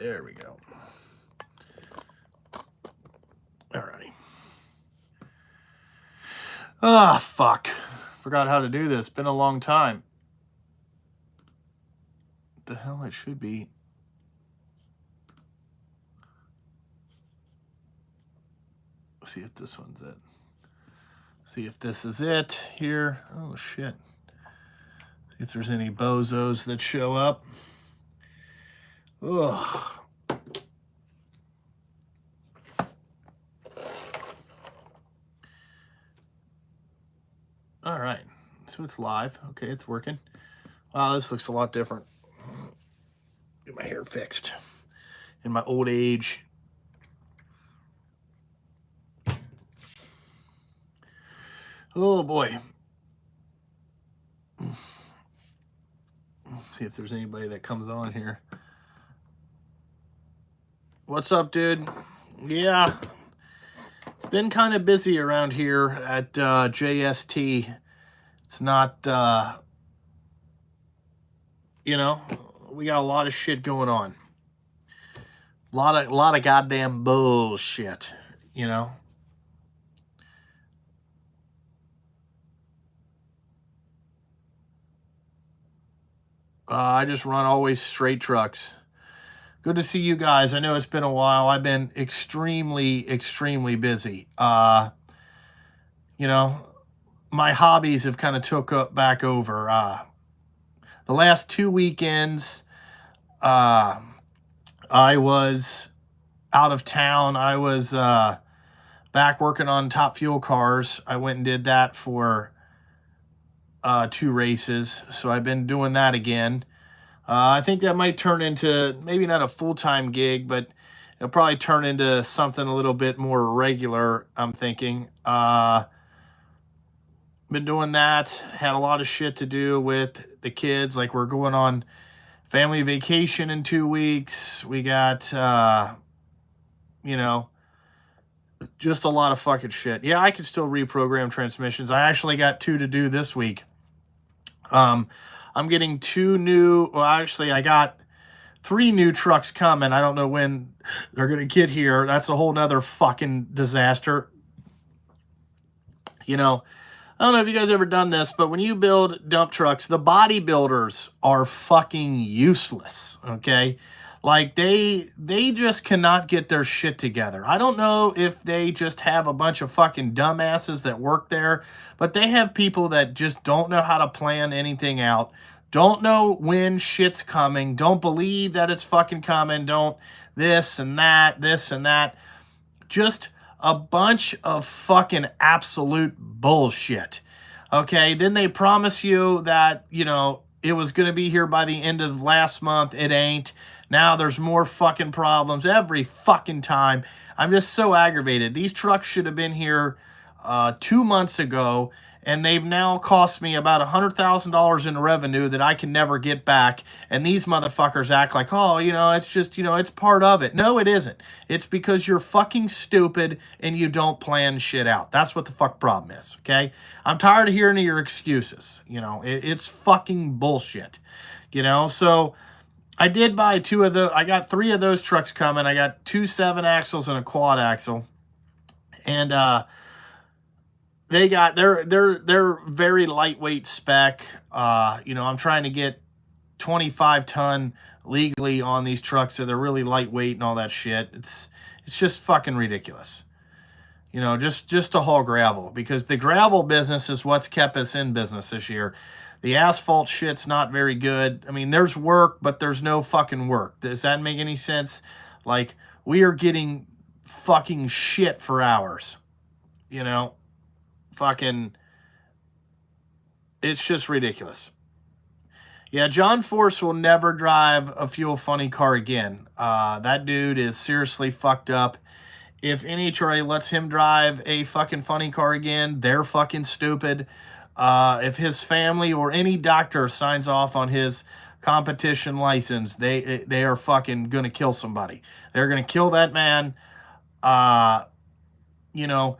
There we go. Alrighty. Ah, fuck. Forgot how to do this. Been a long time. What the hell it should be. See if this one's it. See if this is it here. Oh, shit. See if there's any bozos that show up. Ugh. All right. So it's live. Okay, it's working. Wow, this looks a lot different. Get my hair fixed in my old age. Oh boy. See if there's anybody that comes on here. What's up, dude? Yeah. It's been kind of busy around here at JST. It's not, you know, we got a lot of shit going on. A lot of goddamn bullshit, you know. I just run always straight trucks. Good to see you guys. I know it's been a while. I've been extremely busy. You know, my hobbies have kind of took back over. The last 2 weekends, I was out of town. I was back working on Top Fuel cars. I went and did that for 2 races. So I've been doing that again. I think that might turn into maybe not a full-time gig, but it'll probably turn into something a little bit more regular, I'm thinking. Been doing that. Had a lot of shit to do with the kids. Like, we're going on family vacation in 2 weeks. We got, you know, just a lot of fucking shit. Yeah, I can still reprogram transmissions. I actually got 2 to do this week. I'm getting 2 new, well, actually, I got 3 new trucks coming. I don't know when they're going to get here. That's a whole nother fucking disaster. You know, I don't know if you guys ever done this, but when you build dump trucks, the bodybuilders are fucking useless, okay? Like, they just cannot get their shit together. I don't know if they just have a bunch of fucking dumbasses that work there, but they have people that just don't know how to plan anything out, don't know when shit's coming, don't believe that it's fucking coming, don't this and that. Just a bunch of fucking absolute bullshit. Okay, then they promise you that, you know, it was going to be here by the end of last month. It ain't. Now there's more fucking problems every fucking time. I'm just so aggravated. These trucks should have been here 2 months ago, and they've now cost me about $100,000 in revenue that I can never get back. And these motherfuckers act like, oh, you know, it's just, you know, it's part of it. No, it isn't. It's because you're fucking stupid and you don't plan shit out. That's what the fuck problem is, okay? I'm tired of hearing your excuses. You know, it's fucking bullshit, you know? So I did buy I got 3 of those trucks coming. I got 2 7-axles and a quad axle. And, they're very lightweight spec. You know, I'm trying to get 25-ton legally on these trucks, so they're really lightweight and all that shit. It's just fucking ridiculous. You know, just to haul gravel, because the gravel business is what's kept us in business this year. The asphalt shit's not very good. I mean, there's work, but there's no fucking work. Does that make any sense? Like, we are getting fucking shit for hours. You know? Fucking, it's just ridiculous. Yeah, John Force will never drive a Fuel Funny car again. That dude is seriously fucked up. If NHRA lets him drive a fucking funny car again, they're fucking stupid. If his family or any doctor signs off on his competition license, they are fucking gonna kill somebody. They're gonna kill that man. You know,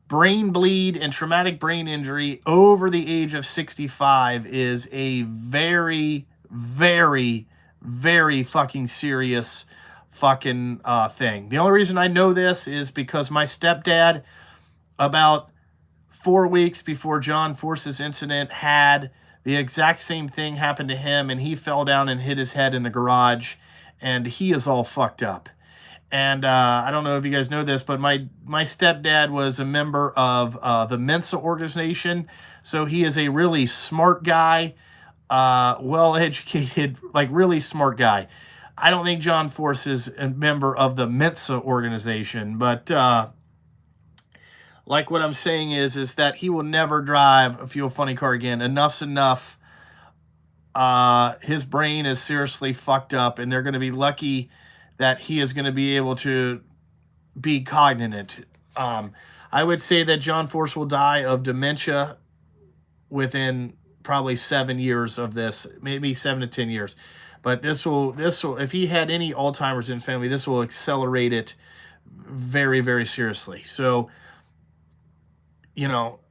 brain bleed and traumatic brain injury over the age of 65 is a very, very, very fucking serious fucking thing. The only reason I know this is because my stepdad, about 4 weeks before John Force's incident, had the exact same thing happen to him, and he fell down and hit his head in the garage, and he is all fucked up. And I don't know if you guys know this, but my stepdad was a member of the Mensa organization, so he is a really smart guy, well-educated, like really smart guy. I don't think John Force is a member of the Mensa organization, but like what I'm saying is that he will never drive a Fuel Funny car again. Enough's enough. His brain is seriously fucked up, and they're going to be lucky that he is going to be able to be cognizant. I would say that John Force will die of dementia within probably 7 years of this, maybe 7 to 10 years. But this will, if he had any Alzheimer's in family, this will accelerate it very, very seriously. So, you know,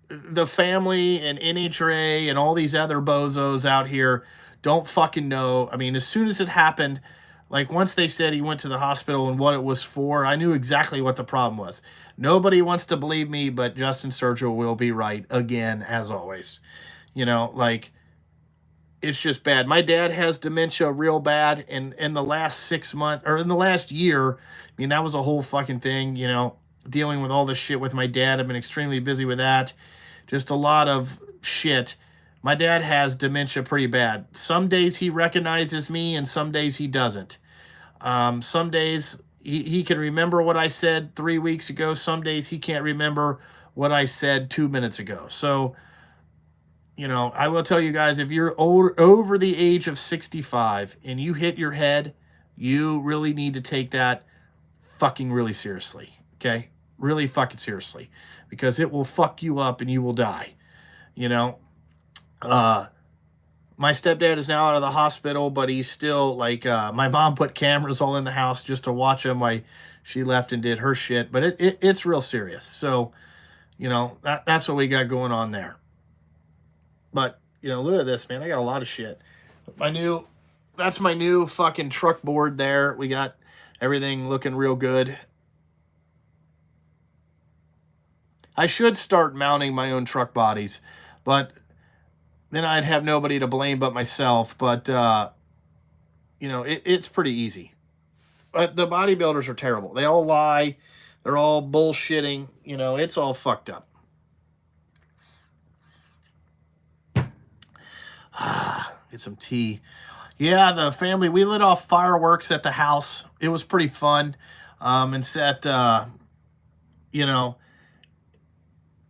the family and NHRA and all these other bozos out here don't fucking know. I mean, as soon as it happened, like once they said he went to the hospital and what it was for, I knew exactly what the problem was. Nobody wants to believe me, but Justin Sturgill will be right again, as always. You know, like, it's just bad. My dad has dementia real bad, and in the last 6 months, or in the last year, I mean, that was a whole fucking thing, you know, dealing with all this shit with my dad. I've been extremely busy with that. Just a lot of shit. My dad has dementia pretty bad. Some days he recognizes me, and some days he doesn't. Some days he can remember what I said 3 weeks ago. Some days he can't remember what I said 2 minutes ago. So, you know, I will tell you guys, if you're over the age of 65 and you hit your head, you really need to take that fucking really seriously. Okay? Really fucking seriously. Because it will fuck you up and you will die. You know? My stepdad is now out of the hospital, but he's still like, my mom put cameras all in the house just to watch him while she left and did her shit. But it's real serious. So, you know, that's what we got going on there. But, you know, look at this, man. I got a lot of shit. That's my new fucking truck board there. We got everything looking real good. I should start mounting my own truck bodies, but then I'd have nobody to blame but myself. But, you know, it's pretty easy. But the bodybuilders are terrible. They all lie. They're all bullshitting. You know, it's all fucked up. Get some tea. Yeah, the family, we lit off fireworks at the house. It was pretty fun. And said, you know,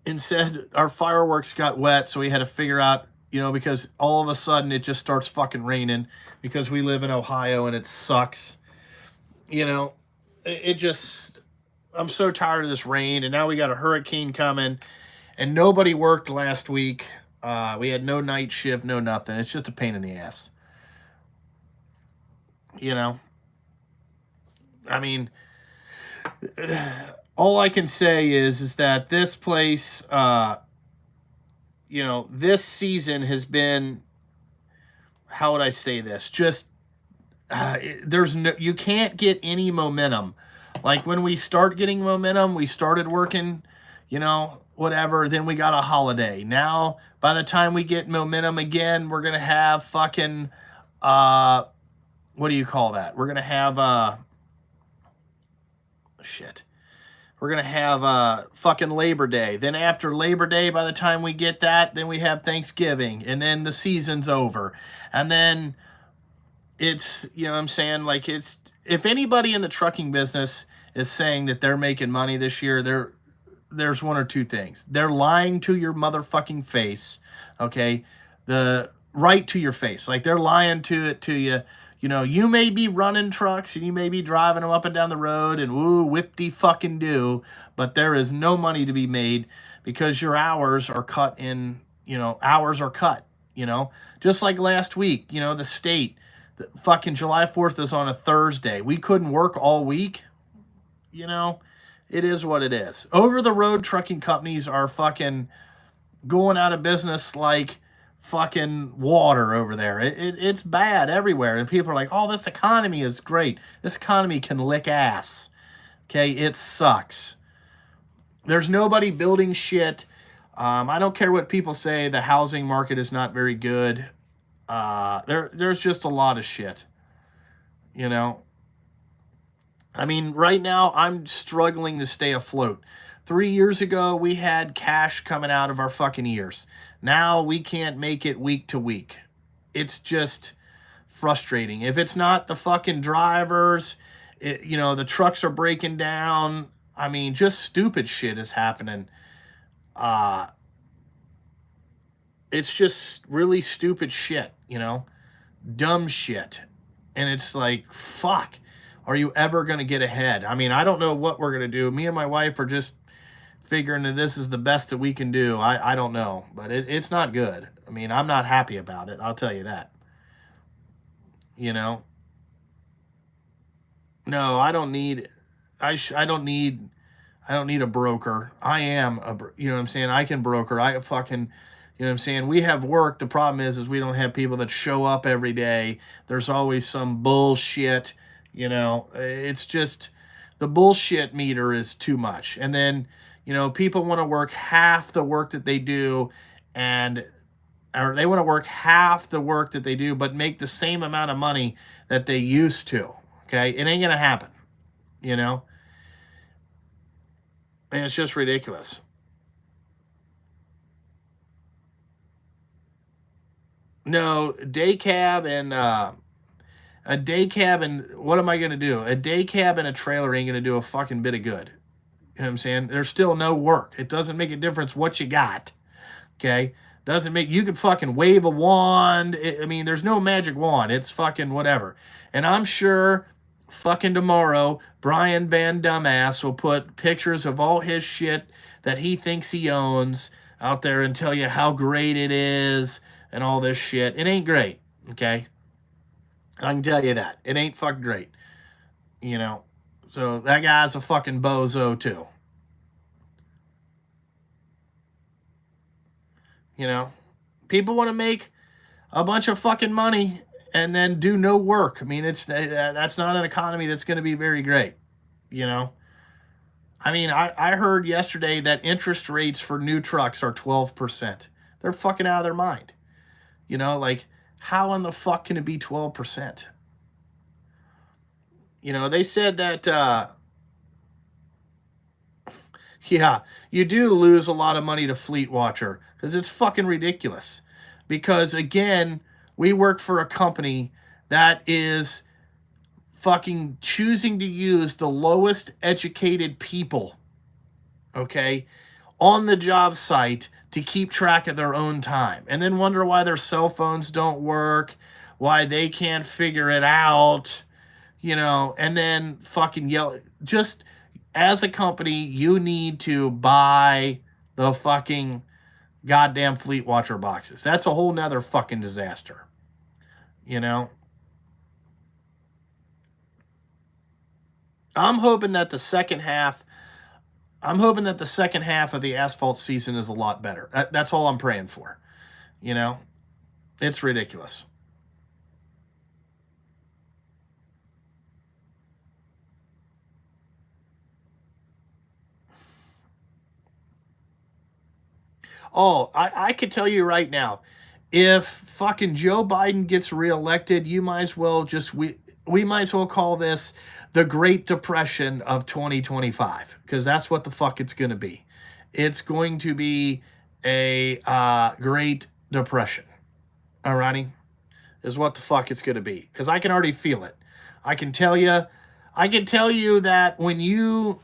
instead our fireworks got wet, so we had to figure out, you know, because all of a sudden it just starts fucking raining because we live in Ohio and it sucks. You know, it just, I'm so tired of this rain, and now we got a hurricane coming, and nobody worked last week. We had no night shift, no nothing. It's just a pain in the ass. You know? I mean, all I can say is that this place, you know, this season has been, how would I say this? Just, there's no, you can't get any momentum. Like when we start getting momentum, we started working, you know, whatever, then we got a holiday. Now, by the time we get momentum again, we're going to have fucking, what do you call that? We're going to have, shit. We're going to have fucking Labor Day. Then after Labor Day, by the time we get that, then we have Thanksgiving. And then the season's over. And then it's, you know what I'm saying? Like, it's, if anybody in the trucking business is saying that they're making money this year, there's one or two things. They're lying to your motherfucking face, okay? Right to your face. Like, they're lying to you. You know, you may be running trucks and you may be driving them up and down the road and woo, whip-de-fucking do, but there is no money to be made because your hours are cut in, you know, hours are cut, you know? Just like last week, you know, the state, the fucking July 4th is on a Thursday. We couldn't work all week, you know? It is what it is. Over-the-road trucking companies are fucking going out of business like fucking water over there. It's bad everywhere. And people are like, oh, this economy is great. This economy can lick ass. Okay, it sucks. There's nobody building shit. I don't care what people say. The housing market is not very good. There's just a lot of shit. You know, I mean, right now I'm struggling to stay afloat. 3 years ago, we had cash coming out of our fucking ears. Now we can't make it week to week. It's just frustrating. If it's not the fucking drivers, the trucks are breaking down. I mean, just stupid shit is happening. Uh, it's just really stupid shit, dumb shit. And it's like, fuck, are you ever going to get ahead? I mean, I don't know what we're going to do. Me and my wife are just figuring that this is the best that we can do. I don't know, but it's not good. I mean, I'm not happy about it. I'll tell you that. No, I don't need, I don't need, I don't need a broker. I am you know what I'm saying? I can broker. I fucking, you know what I'm saying? We have work. The problem is we don't have people that show up every day. There's always some bullshit, it's just the bullshit meter is too much. And then, people want to work half the work that they do or they want to work half the work that they do, but make the same amount of money that they used to. Okay. It ain't going to happen, and it's just ridiculous. No, day cab and a day cab and what am I going to do? A day cab and a trailer ain't going to do a fucking bit of good. You know what I'm saying? There's still no work. It doesn't make a difference what you got. Okay? Doesn't make, you can fucking wave a wand. I mean, there's no magic wand. It's fucking whatever. And I'm sure fucking tomorrow, Brian Van Dumbass will put pictures of all his shit that he thinks he owns out there and tell you how great it is and all this shit. It ain't great. Okay? I can tell you that. It ain't fucking great. So that guy's a fucking bozo too. People want to make a bunch of fucking money and then do no work. I mean, that's not an economy that's going to be very great. I mean, I heard yesterday that interest rates for new trucks are 12%. They're fucking out of their mind. Like, how in the fuck can it be 12%? They said that, yeah, you do lose a lot of money to Fleet Watcher because it's fucking ridiculous. Because, again, we work for a company that is fucking choosing to use the lowest educated people, okay, on the job site to keep track of their own time and then wonder why their cell phones don't work, why they can't figure it out, and then fucking yell. Just as a company, you need to buy the fucking goddamn Fleet Watcher boxes. That's a whole nother fucking disaster. I'm hoping that the second half of the asphalt season is a lot better. That's all I'm praying for. It's ridiculous. Oh, I could tell you right now, if fucking Joe Biden gets reelected, you might as well we might as well call this the Great Depression of 2025, because that's what the fuck it's going to be. It's going to be a Great Depression. Alrighty? Is what the fuck it's going to be. Because I can already feel it. I can tell you that when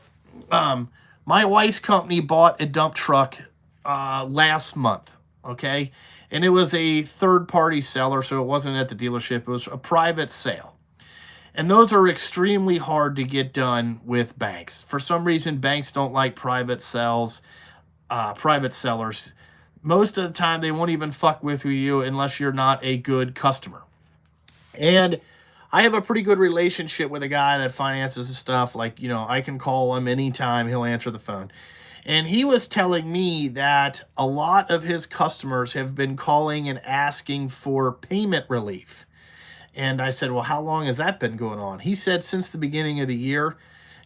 my wife's company bought a dump truck last month, okay? And it was a third-party seller, so it wasn't at the dealership. It was a private sale. And those are extremely hard to get done with banks. For some reason, banks don't like private sellers. Most of the time, they won't even fuck with you unless you're not a good customer. And I have a pretty good relationship with a guy that finances the stuff. Like, I can call him anytime. He'll answer the phone. And he was telling me that a lot of his customers have been calling and asking for payment relief. And I said, well, how long has that been going on? He said since the beginning of the year.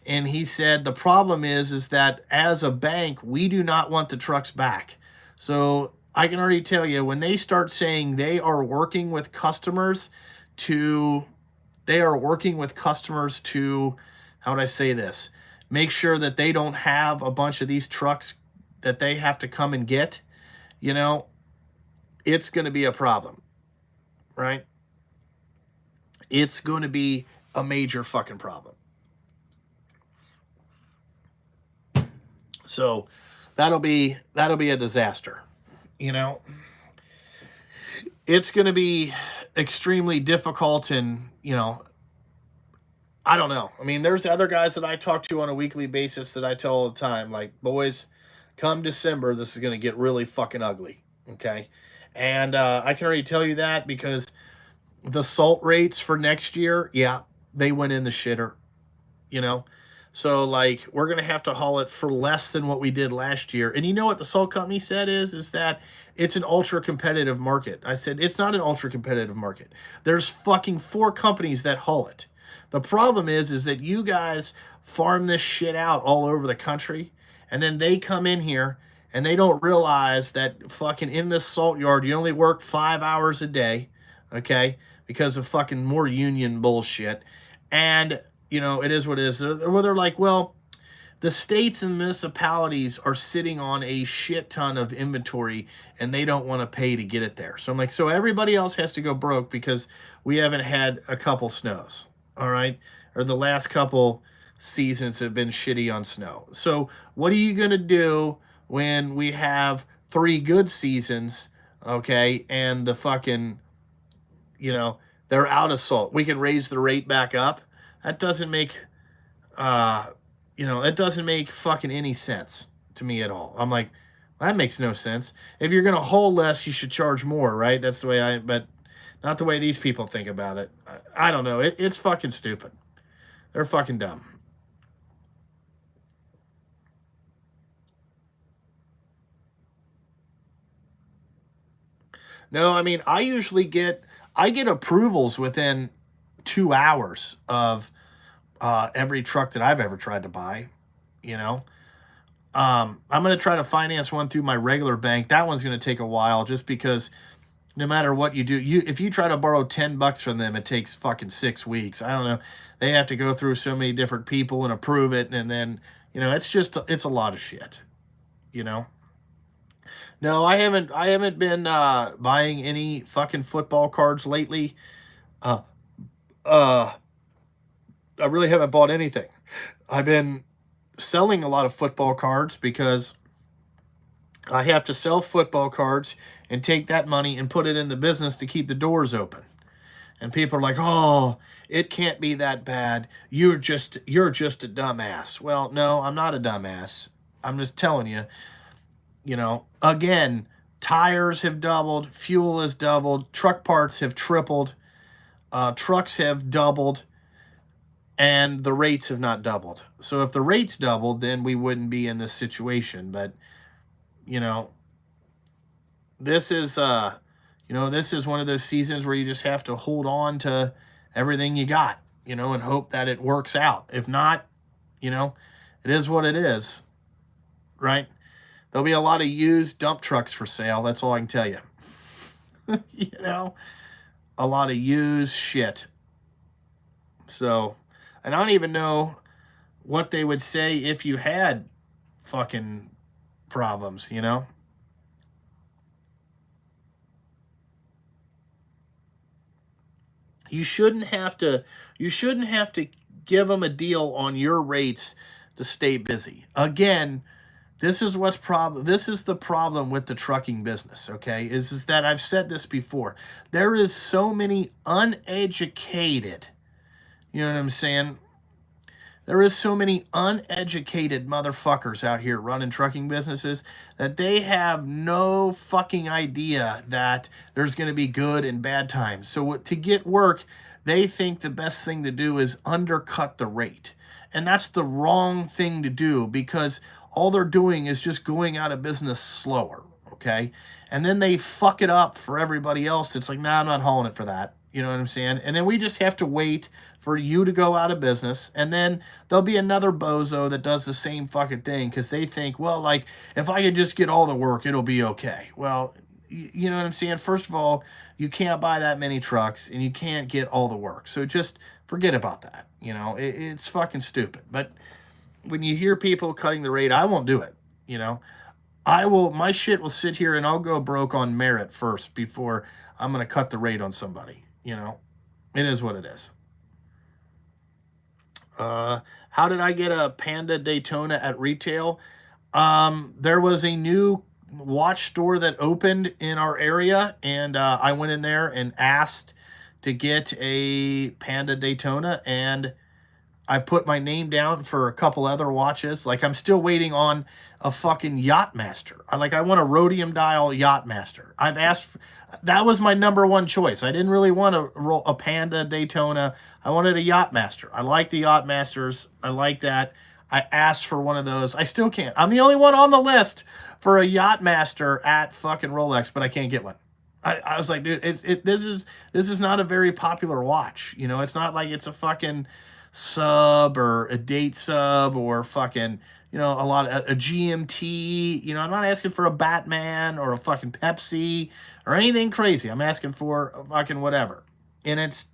And he said the problem is that as a bank, we do not want the trucks back. So I can already tell you, when they start saying they are working with customers to, how would I say this? Make sure that they don't have a bunch of these trucks that they have to come and get, you know, it's going to be a problem, right? It's going to be a major fucking problem. So that'll be a disaster, you know. It's going to be extremely difficult, and you know, I don't know. I mean, there's other guys that I talk to on a weekly basis that I tell all the time, like, boys, come December, this is going to get really fucking ugly, okay? And I can already tell you that because the salt rates for next year, yeah, they went in the shitter, you know. So like we're gonna have to haul it for less than what we did last year. And you know what the salt company said is that it's an ultra competitive market. I said it's not an ultra competitive market. There's fucking 4 companies that haul it. The problem is that you guys farm this shit out all over the country, and then they come in here and they don't realize that fucking in this salt yard you only work 5 hours a day, okay? Because of fucking more union bullshit. And you know, it is what it is. They're like, well, the states and municipalities are sitting on a shit ton of inventory and they don't want to pay to get it there. So I'm like, so everybody else has to go broke because we haven't had a couple snows, all right? Or the last couple seasons have been shitty on snow. So what are you going to do when we have 3 good seasons, okay, and the fucking, you know, they're out of salt? We can raise the rate back up. That doesn't make, it doesn't make fucking any sense to me at all. I'm like, well, that makes no sense. If you're going to haul less, you should charge more, right? That's the way but not the way these people think about it. I don't know. It's fucking stupid. They're fucking dumb. No, I mean, I get approvals within 2 hours of every truck that I've ever tried to buy, you know. I'm going to try to finance one through my regular bank. That one's going to take a while just because no matter what you do, if you try to borrow $10 from them, it takes fucking 6 weeks. I don't know. They have to go through so many different people and approve it. And then, you know, it's a lot of shit, you know. No, I haven't been buying any fucking football cards lately. Uh, uh, I really haven't bought anything. I've been selling a lot of football cards because I have to sell football cards and take that money and put it in the business to keep the doors open. And people are like, "Oh, it can't be that bad. You're just a dumbass." Well, no, I'm not a dumbass. I'm just telling you, you know, again, tires have doubled, fuel has doubled, truck parts have tripled, trucks have doubled, and the rates have not doubled. So if the rates doubled, then we wouldn't be in this situation. But, you know, this is this is one of those seasons where you just have to hold on to everything you got, you know, and hope that it works out. If not, you know, it is what it is, right? There'll be a lot of used dump trucks for sale. That's all I can tell you. You know, a lot of used shit. So, and I don't even know what they would say if you had fucking problems, you know? You shouldn't have to give them a deal on your rates to stay busy. Again, this is the problem with the trucking business, okay? Is that I've said this before. There is so many uneducated, you know what I'm saying? There is so many uneducated motherfuckers out here running trucking businesses that they have no fucking idea that there's going to be good and bad times. So to get work, they think the best thing to do is undercut the rate. And that's the wrong thing to do, because all they're doing is just going out of business slower, okay? And then they fuck it up for everybody else. It's like, nah, I'm not hauling it for that. You know what I'm saying? And then we just have to wait for you to go out of business. And then there'll be another bozo that does the same fucking thing, because they think, well, like, if I could just get all the work, it'll be okay. Well, you know what I'm saying? First of all, you can't buy that many trucks and you can't get all the work. So just forget about that. You know, it's fucking stupid. But when you hear people cutting the rate, I won't do it. You know, my shit will sit here and I'll go broke on merit first before I'm going to cut the rate on somebody. You know, it is what it is. How did I get a Panda Daytona at retail? There was a new watch store that opened in our area, and I went in there and asked to get a Panda Daytona, and I put my name down for a couple other watches. Like, I'm still waiting on a fucking Yachtmaster. I want a rhodium dial Yachtmaster. I've asked, that was my number one choice. I didn't really want a Panda Daytona. I wanted a Yachtmaster. I like the Yachtmasters. I like that. I asked for one of those. I still can't. I'm the only one on the list for a Yachtmaster at fucking Rolex, but I can't get one. I was like, dude, this is not a very popular watch. You know, it's not like it's a fucking sub or a date sub or fucking, you know, a GMT. You know, I'm not asking for a Batman or a fucking Pepsi or anything crazy. I'm asking for a fucking whatever. And it's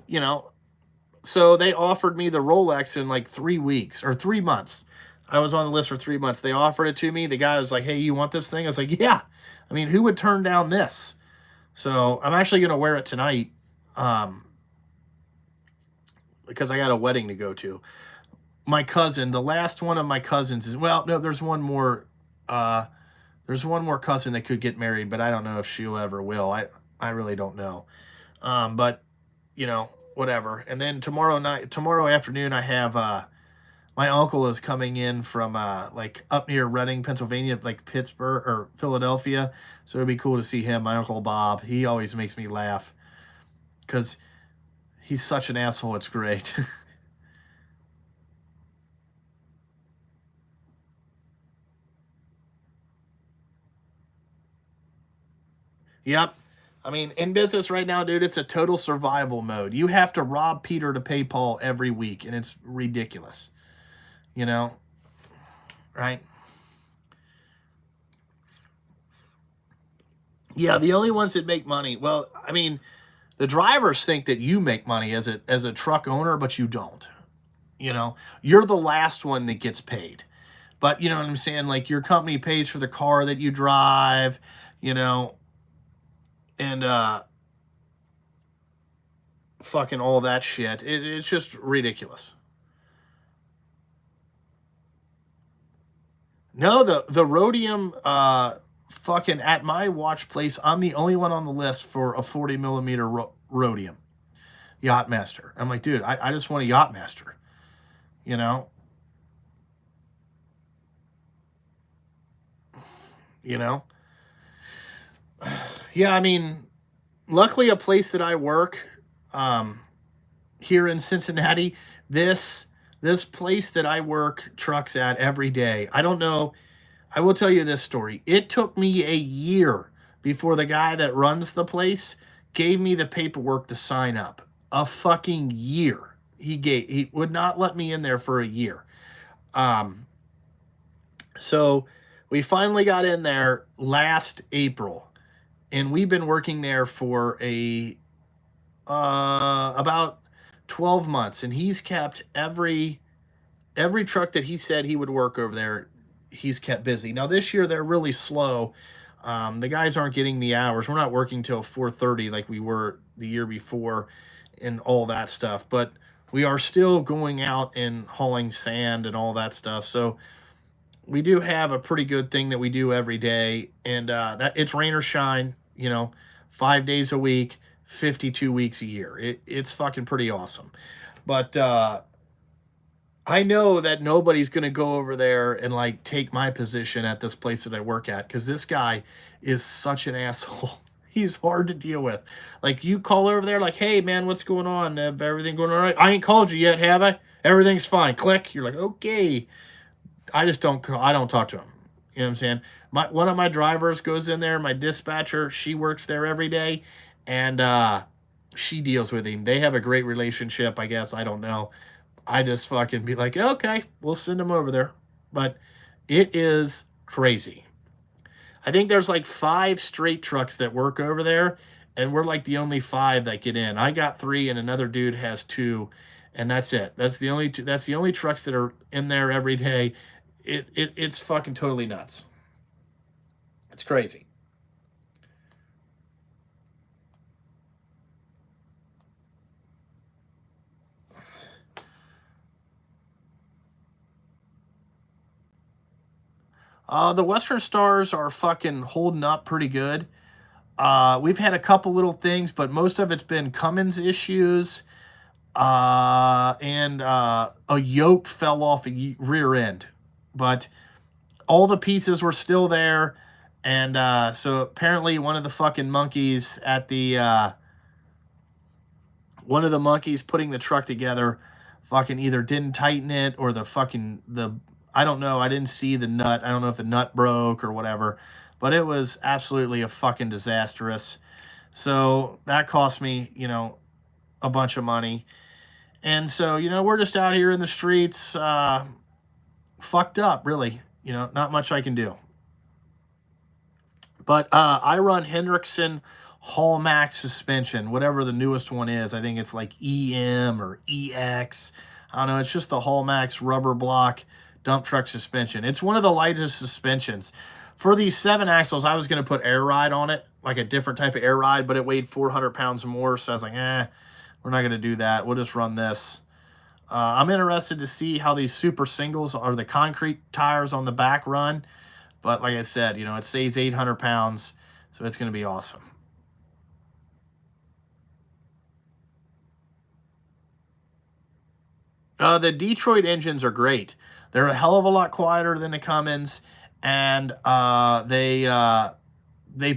you know, so they offered me the Rolex in like 3 weeks or 3 months. I was on the list for 3 months. They offered it to me. The guy was like, hey, you want this thing? I was like, yeah. I mean, who would turn down this? So I'm actually going to wear it tonight, because I got a wedding to go to. My cousin, the last one of my cousins is, well, no, there's one more cousin that could get married, but I don't know if she'll ever will. I really don't know. But, you know, whatever. And then tomorrow afternoon, I have, my uncle is coming in from like up near Reading, Pennsylvania, like Pittsburgh or Philadelphia. So it'd be cool to see him. My Uncle Bob, he always makes me laugh because he's such an asshole. It's great. Yep. I mean, in business right now, dude, it's a total survival mode. You have to rob Peter to pay Paul every week, and it's ridiculous. You know, right? Yeah, the only ones that make money. Well, I mean, the drivers think that you make money as a truck owner, but you don't. You know, you're the last one that gets paid. But you know what I'm saying? Like, your company pays for the car that you drive, you know, and fucking all that shit. It's just ridiculous. No, the rhodium, fucking at my watch place, I'm the only one on the list for a 40 millimeter rhodium Yachtmaster. I'm like, dude, I just want a Yachtmaster, you know, you know. Yeah, I mean, luckily a place that I work, um, here in Cincinnati, this place that I work trucks at every day. I don't know. I will tell you this story. It took me a year before the guy that runs the place gave me the paperwork to sign up. A fucking year. He would not let me in there for a year. Um, so we finally got in there last April, and we've been working there for about 12 months, and he's kept every truck that he said he would work over there, he's kept busy. Now this year they're really slow. The guys aren't getting the hours. We're not working till 4:30 like we were the year before, and all that stuff. But we are still going out and hauling sand and all that stuff. So we do have a pretty good thing that we do every day, and that it's rain or shine. You know, 5 days a week, 52 weeks a year. It's fucking pretty awesome. But I know that nobody's going to go over there and like take my position at this place that I work at, because this guy is such an asshole. He's hard to deal with. Like, you call over there, like, hey, man, what's going on? Have everything going all right? I ain't called you yet, have I? Everything's fine. Click. You're like, okay. I just don't call, I don't talk to him. You know what I'm saying? One of my drivers goes in there, my dispatcher, she works there every day, and she deals with him. They have a great relationship, I guess. I don't know. I just fucking be like, okay, we'll send him over there. But it is crazy. I think there's like 5 straight trucks that work over there, and we're like the only 5 that get in. I got 3, and another dude has 2, and that's it. That's the only two, that's the only trucks that are in there every day. It's fucking totally nuts. It's crazy. The Western Stars are fucking holding up pretty good. We've had a couple little things, but most of it's been Cummins issues. And a yoke fell off a rear end, but all the pieces were still there. And so apparently one of the fucking monkeys at the one of the monkeys putting the truck together fucking either didn't tighten it, or the I don't know, I didn't see the nut. I don't know if the nut broke or whatever, but it was absolutely a fucking disastrous. So that cost me, a bunch of money. And so, we're just out here in the streets, fucked up, really. Not much I can do. But I run Hendrickson Hallmax suspension, whatever the newest one is. I think it's like EM or EX. I don't know. It's just the Hallmax rubber block dump truck suspension. It's one of the lightest suspensions. For these 7 axles, I was going to put air ride on it, like a different type of air ride, but it weighed 400 pounds more. So I was like, we're not going to do that. We'll just run this. I'm interested to see how these super singles or the concrete tires on the back run. But like I said, it saves 800 pounds, so it's going to be awesome. The Detroit engines are great. They're a hell of a lot quieter than the Cummins, and they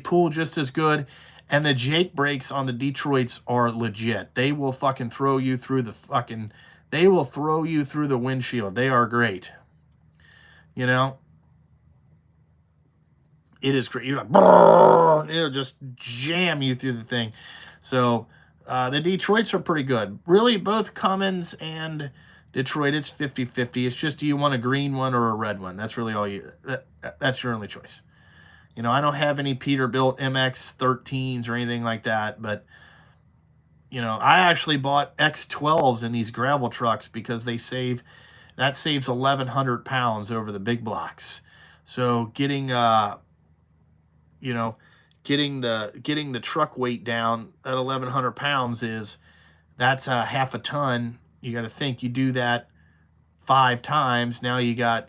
pull just as good. And the Jake brakes on the Detroits are legit. They will fucking throw you through they will throw you through the windshield. They are great. It is great. You're like, it'll just jam you through the thing. So the Detroits are pretty good. Really, both Cummins and Detroit, it's 50-50. It's just, do you want a green one or a red one? That's really all that's your only choice. I don't have any Peterbilt MX-13s or anything like that, but I actually bought X12s in these gravel trucks because that saves 1,100 pounds over the big blocks. So getting getting the truck weight down at 1,100 pounds that's a half a ton. You got to think, you do that 5 times. Now you can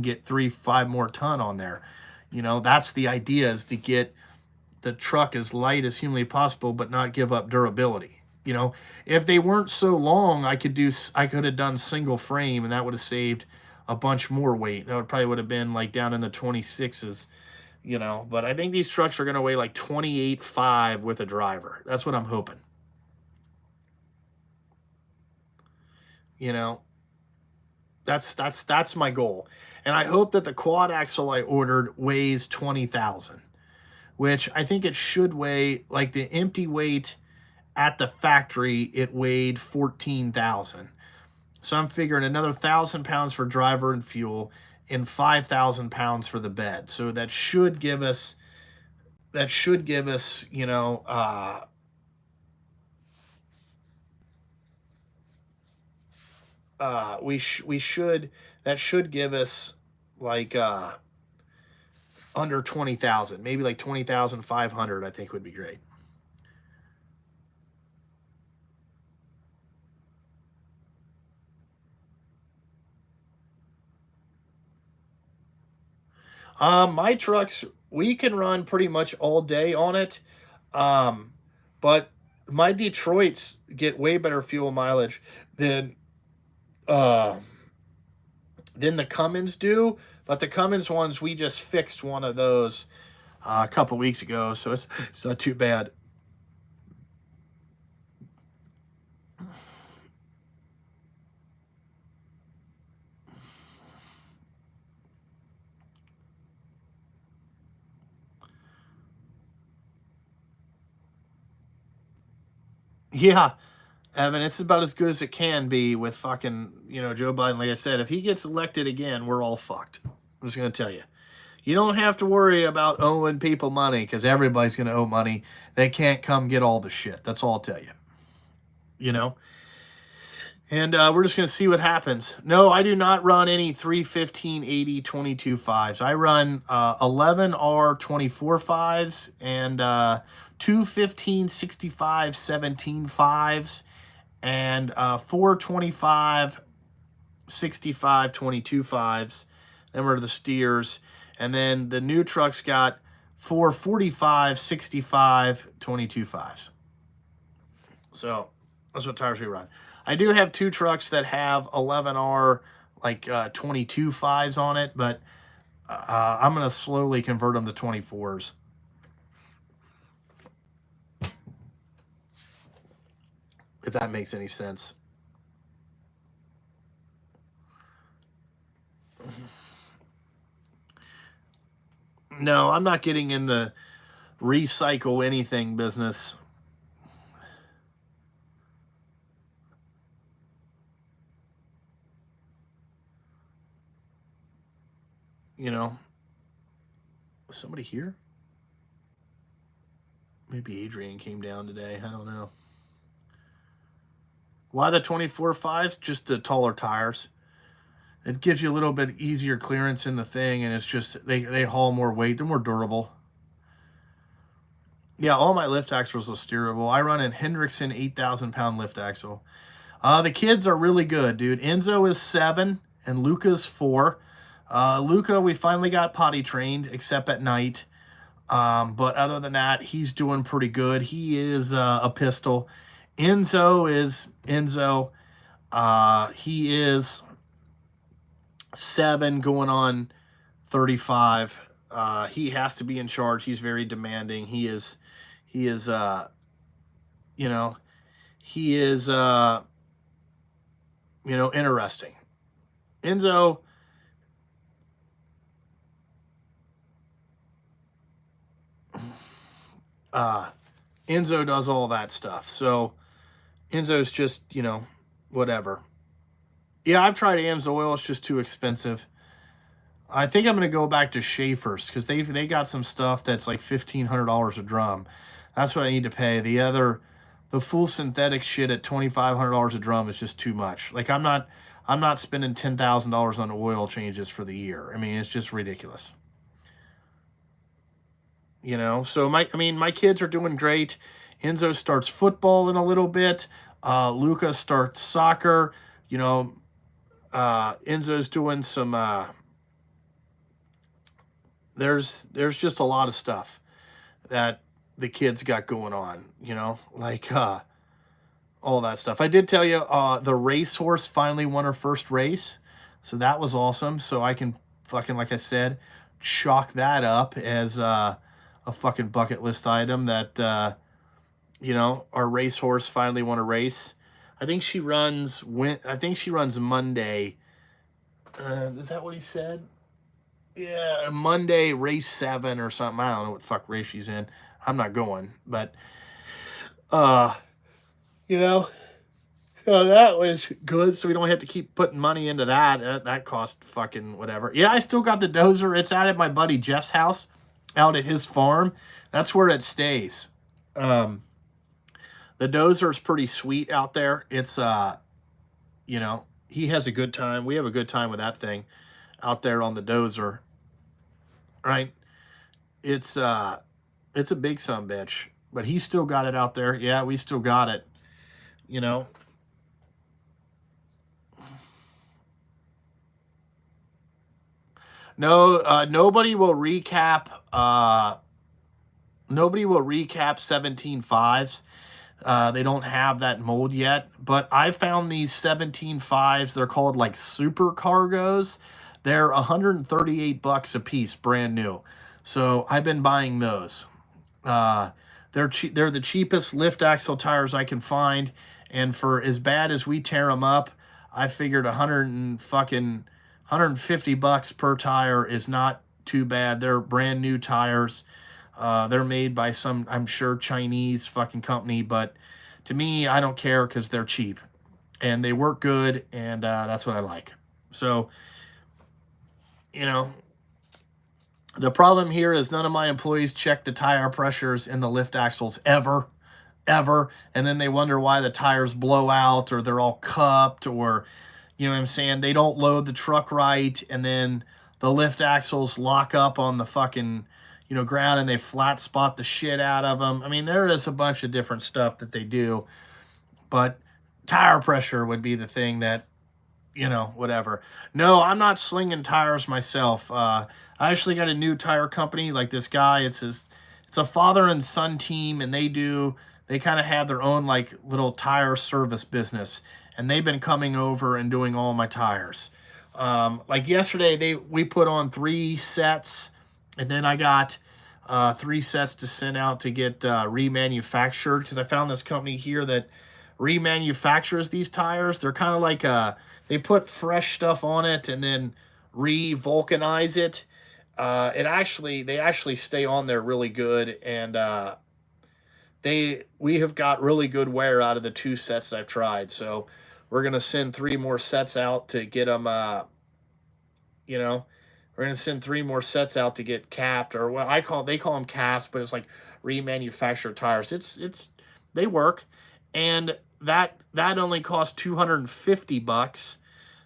get 3-5 more ton on there. That's the idea, is to get the truck as light as humanly possible, but not give up durability. If they weren't so long, I could have done single frame, and that would have saved a bunch more weight. That would have been like down in the 26s. But I think these trucks are going to weigh like 28.5 with a driver. That's what I'm hoping. That's my goal. And I hope that the quad axle I ordered weighs 20,000, which I think it should weigh, like the empty weight at the factory, it weighed 14,000. So I'm figuring another 1,000 pounds for driver and fuel, and 5,000 pounds for the bed. So that should give us, that should give us like under 20,000, maybe like 20,500. I think would be great. My trucks, we can run pretty much all day on it. But my Detroits get way better fuel mileage than uh, the Cummins do. But the Cummins ones, we just fixed one of those a couple weeks ago, so it's not too bad. Yeah, Evan, it's about as good as it can be with fucking, Joe Biden. Like I said, if he gets elected again, we're all fucked. I'm just going to tell you. You don't have to worry about owing people money because everybody's going to owe money. They can't come get all the shit. That's all I'll tell you. And we're just going to see what happens. No, I do not run any 315, 80, 22 fives. I run 11R 24 fives and 215, 65, 17 fives and 425, 65, 22 fives. Then we're the steers. And then the new truck's got 445, 65, 22 fives. So that's what tires we run. I do have two trucks that have 11R, like 22 fives on it, but I'm going to slowly convert them to 24s. If that makes any sense. No, I'm not getting in the recycle anything business. Is somebody here? Maybe Adrian came down today. I don't know. Why the 24 fives? Just the taller tires. It gives you a little bit easier clearance in the thing, and it's just they haul more weight. They're more durable. Yeah, all my lift axles are steerable. I run an Hendrickson 8,000-pound lift axle. The kids are really good, dude. Enzo is 7 and Luca's 4. Luca, we finally got potty trained, except at night. But other than that, he's doing pretty good. He is a pistol. Enzo is Enzo. He is 7 going on 35. He has to be in charge. He's very demanding. He is interesting. Enzo Enzo does all that stuff. So Enzo's just, whatever. Yeah, I've tried AMSOIL. It's just too expensive. I think I'm going to go back to Schaefer's because they got some stuff that's like $1,500 a drum. That's what I need to pay. The full synthetic shit at $2,500 a drum is just too much. Like I'm not spending $10,000 on oil changes for the year. I mean, it's just ridiculous. So my kids are doing great. Enzo starts football in a little bit. Luca starts soccer. Enzo's doing some there's just a lot of stuff that the kids got going on, like all that stuff. I did tell you the racehorse finally won her first race, so that was awesome. So I can fucking, like I said, chalk that up as a fucking bucket list item that our racehorse finally won a race. I think she runs Monday. Is that what he said? Yeah, Monday, race 7 or something. I don't know what fuck race she's in. I'm not going, but that was good. So we don't have to keep putting money into that. That cost fucking whatever. Yeah, I still got the dozer. It's out at my buddy Jeff's house, out at his farm. That's where it stays. The dozer is pretty sweet out there. It's he has a good time. We have a good time with that thing out there on the dozer. Right? It's a big son bitch, but he still got it out there. Yeah, we still got it. No, nobody will recap 17 fives. They don't have that mold yet, but I found these 17 fives. They're called like super cargos. They're $138 a piece, brand new. So I've been buying those. They're cheap. They're the cheapest lift axle tires I can find, and for as bad as we tear them up, I figured 150 bucks per tire is not too bad. They're brand new tires. They're made by some, I'm sure, Chinese fucking company, but to me, I don't care because they're cheap and they work good, and that's what I like. So, you know, the problem here is none of my employees check the tire pressures in the lift axles ever, and then they wonder why the tires blow out or they're all cupped, or, you know what I'm saying, they don't load the truck right, and then the lift axles lock up on the fucking, you know, ground, and they flat spot the shit out of them. I mean, there is a bunch of different stuff that they do, but tire pressure would be the thing that, you know, whatever. No, I'm not slinging tires myself. I actually got a new tire company. Like this guy, it's a father and son team, and they kind of have their own like little tire service business, and they've been coming over and doing all my tires. Like yesterday, we put on 3 sets, and then I got 3 sets to send out to get remanufactured, because I found this company here that remanufactures these tires. They're kind of like they put fresh stuff on it and then re-vulcanize it. They actually stay on there really good, and we have got really good wear out of the 2 sets that I've tried. So we're gonna send 3 more sets out to get them. You know, we're gonna send 3 more sets out to get capped, or what they call them caps, but it's like remanufactured tires. They work, and that only costs 250 bucks.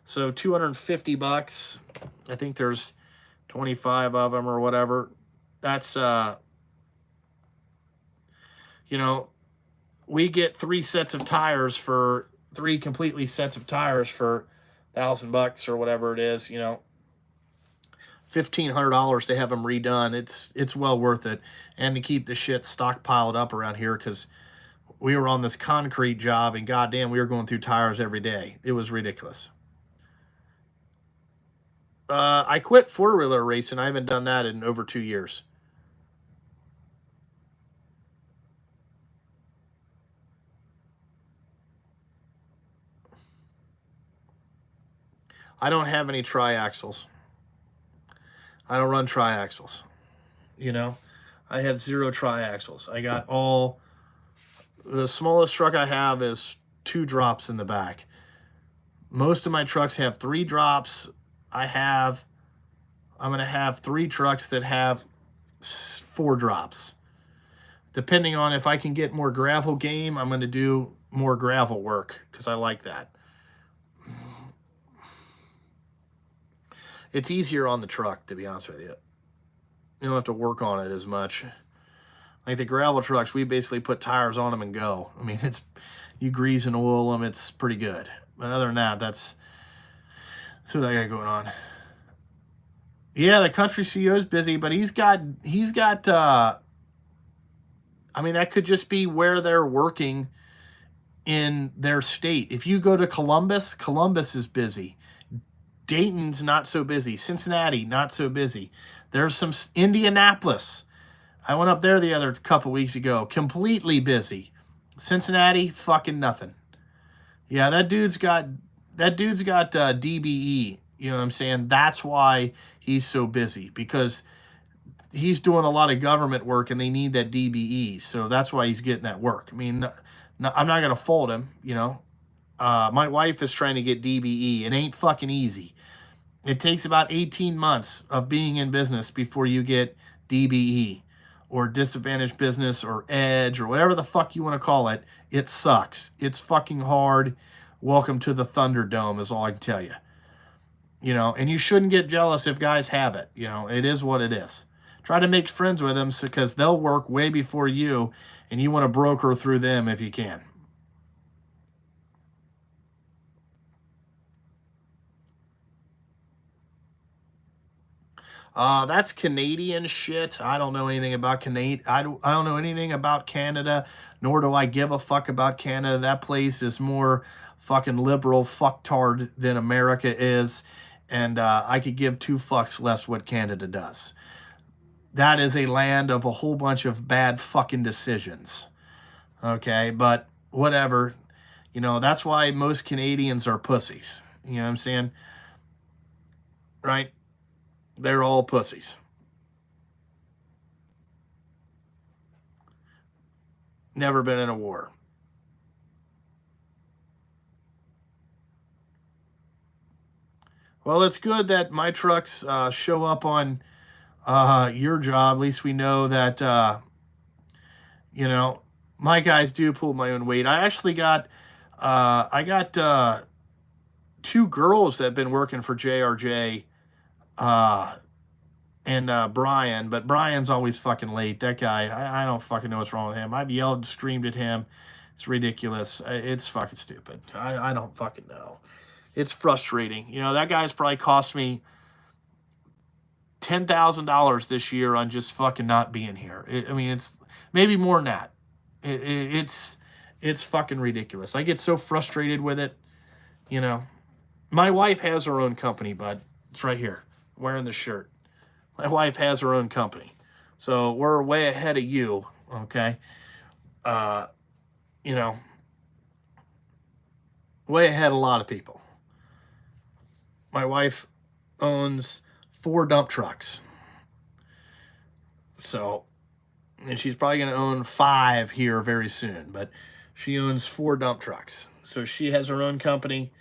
So 250 bucks. I think there's 25 of them or whatever. That's you know, we get 3 sets of tires for 3 completely sets of tires for $1,000 or whatever it is, you know. $1,500 to have them redone. It's well worth it, and to keep the shit stockpiled up around here, because we were on this concrete job, and goddamn, we were going through tires every day. It was ridiculous. I quit 4-wheeler racing. I haven't done that in over 2 years. I don't have any triaxles. I don't run triaxles. You know, I have 0 triaxles. I got the smallest truck I have is 2 drops in the back. Most of my trucks have 3 drops. I'm going to have 3 trucks that have 4 drops. Depending on if I can get more gravel game, I'm going to do more gravel work, because I like that. It's easier on the truck, to be honest with you. You don't have to work on it as much. Like the gravel trucks, we basically put tires on them and go. I mean, you grease and oil them, it's pretty good. But other than that, that's what I got going on. Yeah, the country CEO's busy, but he's got I mean, that could just be where they're working in their state. If you go to Columbus is busy. Dayton's not so busy. Cincinnati, not so busy. There's some Indianapolis. I went up there the other couple weeks ago. Completely busy. Cincinnati, fucking nothing. Yeah, that dude's got DBE. You know what I'm saying? That's why he's so busy, because he's doing a lot of government work and they need that DBE. So that's why he's getting that work. I mean, I'm not going to fault him, you know. My wife is trying to get DBE. It ain't fucking easy. It takes about 18 months of being in business before you get DBE or disadvantaged business or edge or whatever the fuck you want to call it. It sucks. It's fucking hard. Welcome to the Thunderdome is all I can tell you. You know, and you shouldn't get jealous if guys have it. You know, it is what it is. Try to make friends with them, because they'll work way before you, and you want to broker through them if you can. That's Canadian shit. I don't know anything about Canada. I don't know anything about Canada, nor do I give a fuck about Canada. That place is more fucking liberal fucktard than America is, and I could give 2 fucks less what Canada does. that is a land of a whole bunch of bad fucking decisions. Okay, but whatever. You know, that's why most Canadians are pussies. You know what I'm saying? Right? They're all pussies. Never been in a war. Well, it's good that my trucks show up on your job. At least we know that, you know, my guys do pull my own weight. I got two girls that have been working for JRJ uh, and Brian, but Brian's always fucking late. That guy, I don't fucking know what's wrong with him. I've yelled, screamed at him. It's ridiculous. It's fucking stupid. I don't fucking know. It's frustrating. You know, that guy's probably cost me $10,000 this year on just fucking not being here. I mean, it's maybe more than that. It's fucking ridiculous. I get so frustrated with it. You know, my wife has her own company, bud. It's right here, wearing the shirt. My wife has her own company, so we're way ahead of you. Okay, you know, way ahead of a lot of people. My wife owns 4 dump trucks. So, and she's probably going to own 5 here very soon, but she owns 4 dump trucks. So she has her own company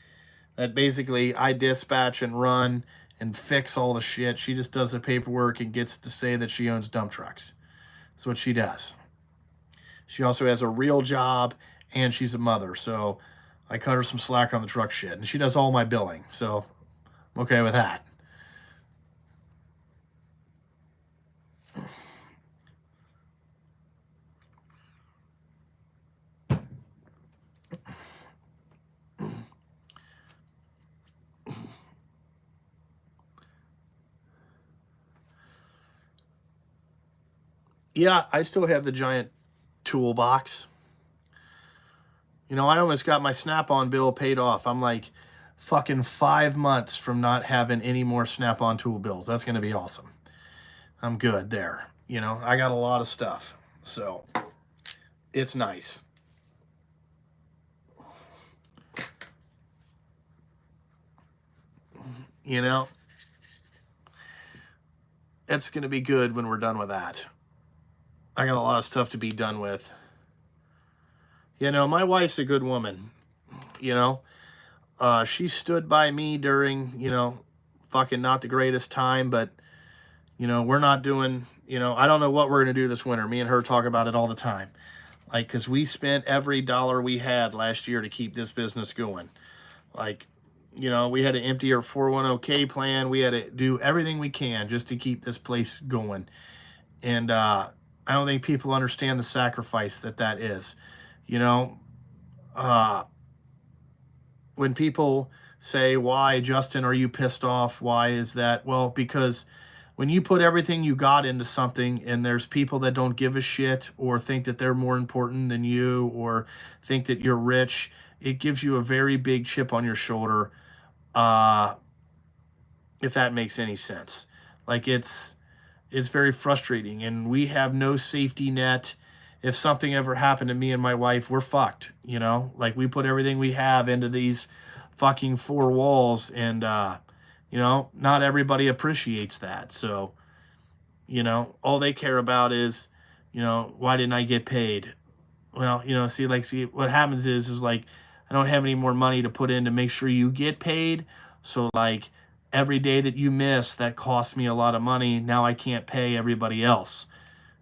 that basically I dispatch and run and fix all the shit. She just does the paperwork and gets to say that she owns dump trucks. That's what she does. She also has a real job and she's a mother. So I cut her some slack on the truck shit. And she does all my billing. So I'm okay with that. Yeah, I still have the giant toolbox. You know, I almost got my Snap-on bill paid off. I'm like fucking 5 months from not having any more Snap-on tool bills. That's going to be awesome. I'm good there. You know, I got a lot of stuff. So it's nice. You know, it's going to be good when we're done with that. I got a lot of stuff to be done with. You know, my wife's a good woman. You know, she stood by me during, you know, fucking not the greatest time, but, you know, we're not doing, you know, I don't know what we're going to do this winter. Me and her talk about it all the time. Like, because we spent every dollar we had last year to keep this business going. Like, you know, we had to empty our 401k plan. We had to do everything we can just to keep this place going. And I don't think people understand the sacrifice that is. You know, when people say, why, Justin, are you pissed off? Why is that? Well, because when you put everything you got into something and there's people that don't give a shit or think that they're more important than you or think that you're rich, it gives you a very big chip on your shoulder. If that makes any sense. Like it's very frustrating and we have no safety net. If something ever happened to me and my wife, we're fucked, you know? Like we put everything we have into these fucking 4 walls and you know, not everybody appreciates that. So, you know, all they care about is, you know, why didn't I get paid? Well, you know, see what happens is like I don't have any more money to put in to make sure you get paid. So like every day that you miss that costs me a lot of money. Now I can't pay everybody else.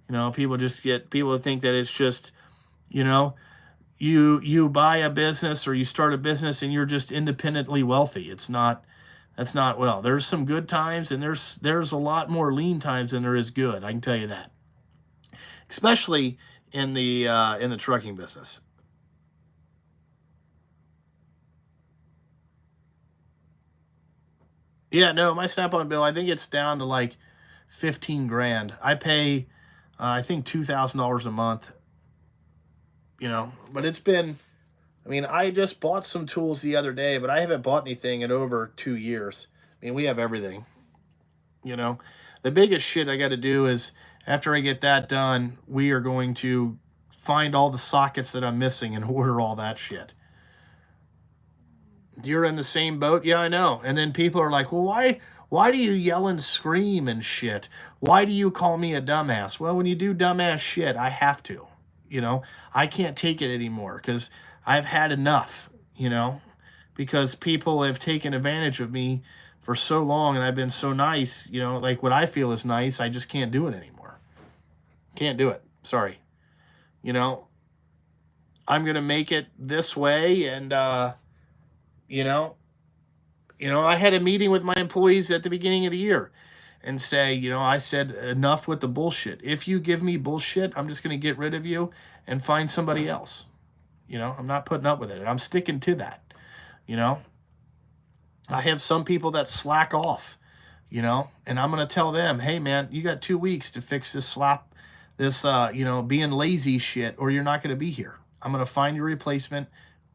You know, people think that it's just, you know, you buy a business or you start a business and you're just independently wealthy. That's not, well, there's some good times and there's a lot more lean times than there is good. I can tell you that. Especially in the trucking business. Yeah, no, my Snap-on bill, I think it's down to like 15 grand. I pay I think $2,000 a month, you know, but it's been, I mean, I just bought some tools the other day, but I haven't bought anything in over 2 years. I mean, we have everything. You know, the biggest shit I got to do is after I get that done, we are going to find all the sockets that I'm missing and order all that shit. You're in the same boat? Yeah, I know. And then people are like, well, why do you yell and scream and shit? Why do you call me a dumbass? Well, when you do dumbass shit, I have to. You know, I can't take it anymore because I've had enough, you know, because people have taken advantage of me for so long and I've been so nice, you know, like what I feel is nice, I just can't do it anymore. Can't do it. Sorry. You know, I'm going to make it this way and you know, I had a meeting with my employees at the beginning of the year and say, I said enough with the bullshit. If you give me bullshit, I'm just going to get rid of you and find somebody else. I'm not putting up with it. I'm sticking to that. You know, I have some people that slack off, and I'm going to tell them, hey man, you got 2 weeks to fix this being lazy shit, or you're not going to be here. I'm going to find your replacement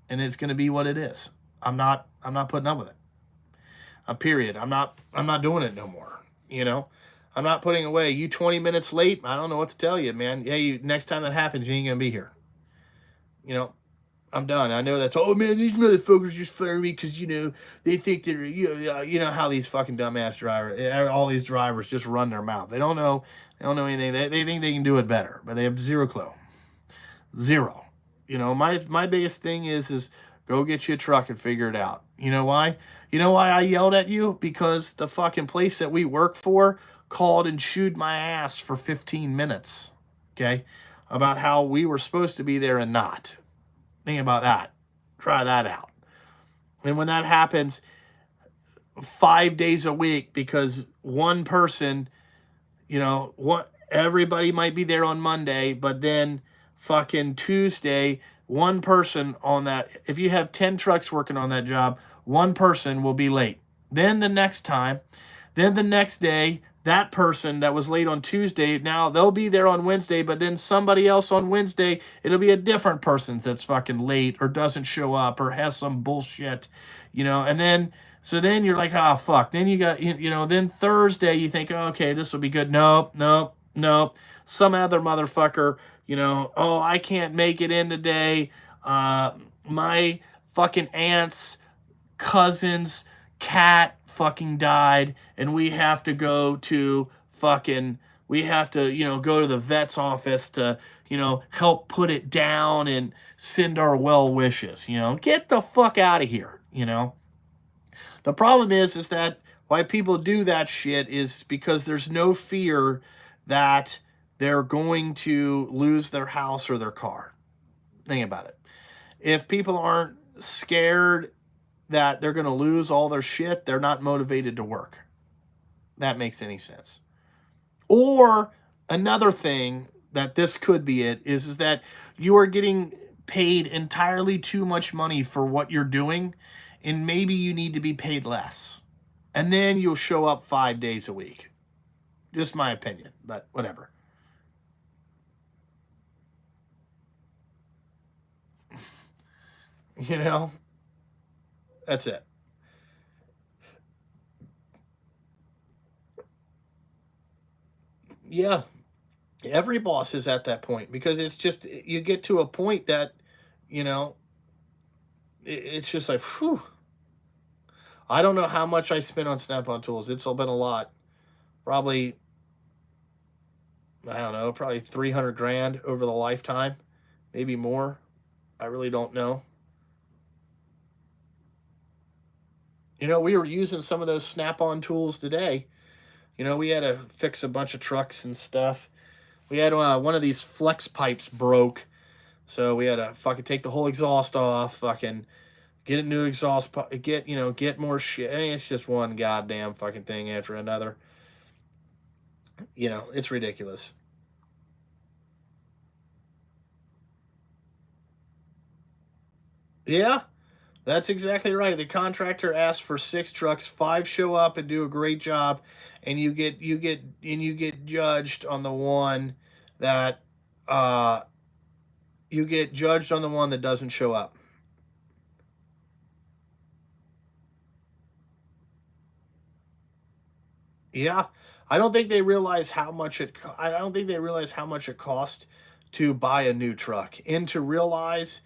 and it's going to be what it is. I'm not putting up with it. Period. I'm not doing it no more. I'm not putting away. You 20 minutes late, I don't know what to tell you, man. Hey, next time that happens, you ain't going to be here. I'm done. I know that's, oh man, these motherfuckers just fire me because, they think they're, you know how these fucking dumbass drivers, all these drivers just run their mouth. They don't know anything. They think they can do it better, but they have zero clue. Zero. My biggest thing is go get you a truck and figure it out. You know why? You know why I yelled at you? Because the fucking place that we work for called and chewed my ass for 15 minutes. Okay? About how we were supposed to be there and not. Think about that. Try that out. And when that happens 5 days a week, because one person, everybody might be there on Monday, but then fucking Tuesday, one person on that, if you have 10 trucks working on that job, one person will be late. Then the next day, that person that was late on Tuesday, now they'll be there on Wednesday, but then somebody else on Wednesday, it'll be a different person that's fucking late or doesn't show up or has some bullshit, and then, so then you're like, oh, fuck. Then you got, then Thursday you think, oh, okay, this will be good. Nope. Some other motherfucker, oh, I can't make it in today. My fucking aunt's cousin's cat fucking died and we have to go to go to the vet's office to, help put it down and send our well wishes, get the fuck out of here, The problem is that why people do that shit is because there's no fear that they're going to lose their house or their car. Think about it. If people aren't scared that they're going to lose all their shit, they're not motivated to work. That makes any sense. Or another thing that this could be it is that you are getting paid entirely too much money for what you're doing, and maybe you need to be paid less. And then you'll show up 5 days a week. Just my opinion, but whatever. That's it. Yeah. Every boss is at that point because it's just, you get to a point that, it's just like, whew. I don't know how much I spent on Snap-on tools. It's been a lot. Probably, I don't know, probably 300 grand over the lifetime, maybe more. I really don't know. We were using some of those Snap-on tools today. We had to fix a bunch of trucks and stuff. We had one of these flex pipes broke, so we had to fucking take the whole exhaust off, fucking get a new exhaust, get more shit. I mean, it's just one goddamn fucking thing after another. It's ridiculous. Yeah, that's exactly right. The contractor asks for 6 trucks, 5 show up and do a great job, and you get judged on the one that doesn't show up. Yeah, I don't think they realize how much I don't think they realize how much it costs to buy a new truck, and to realize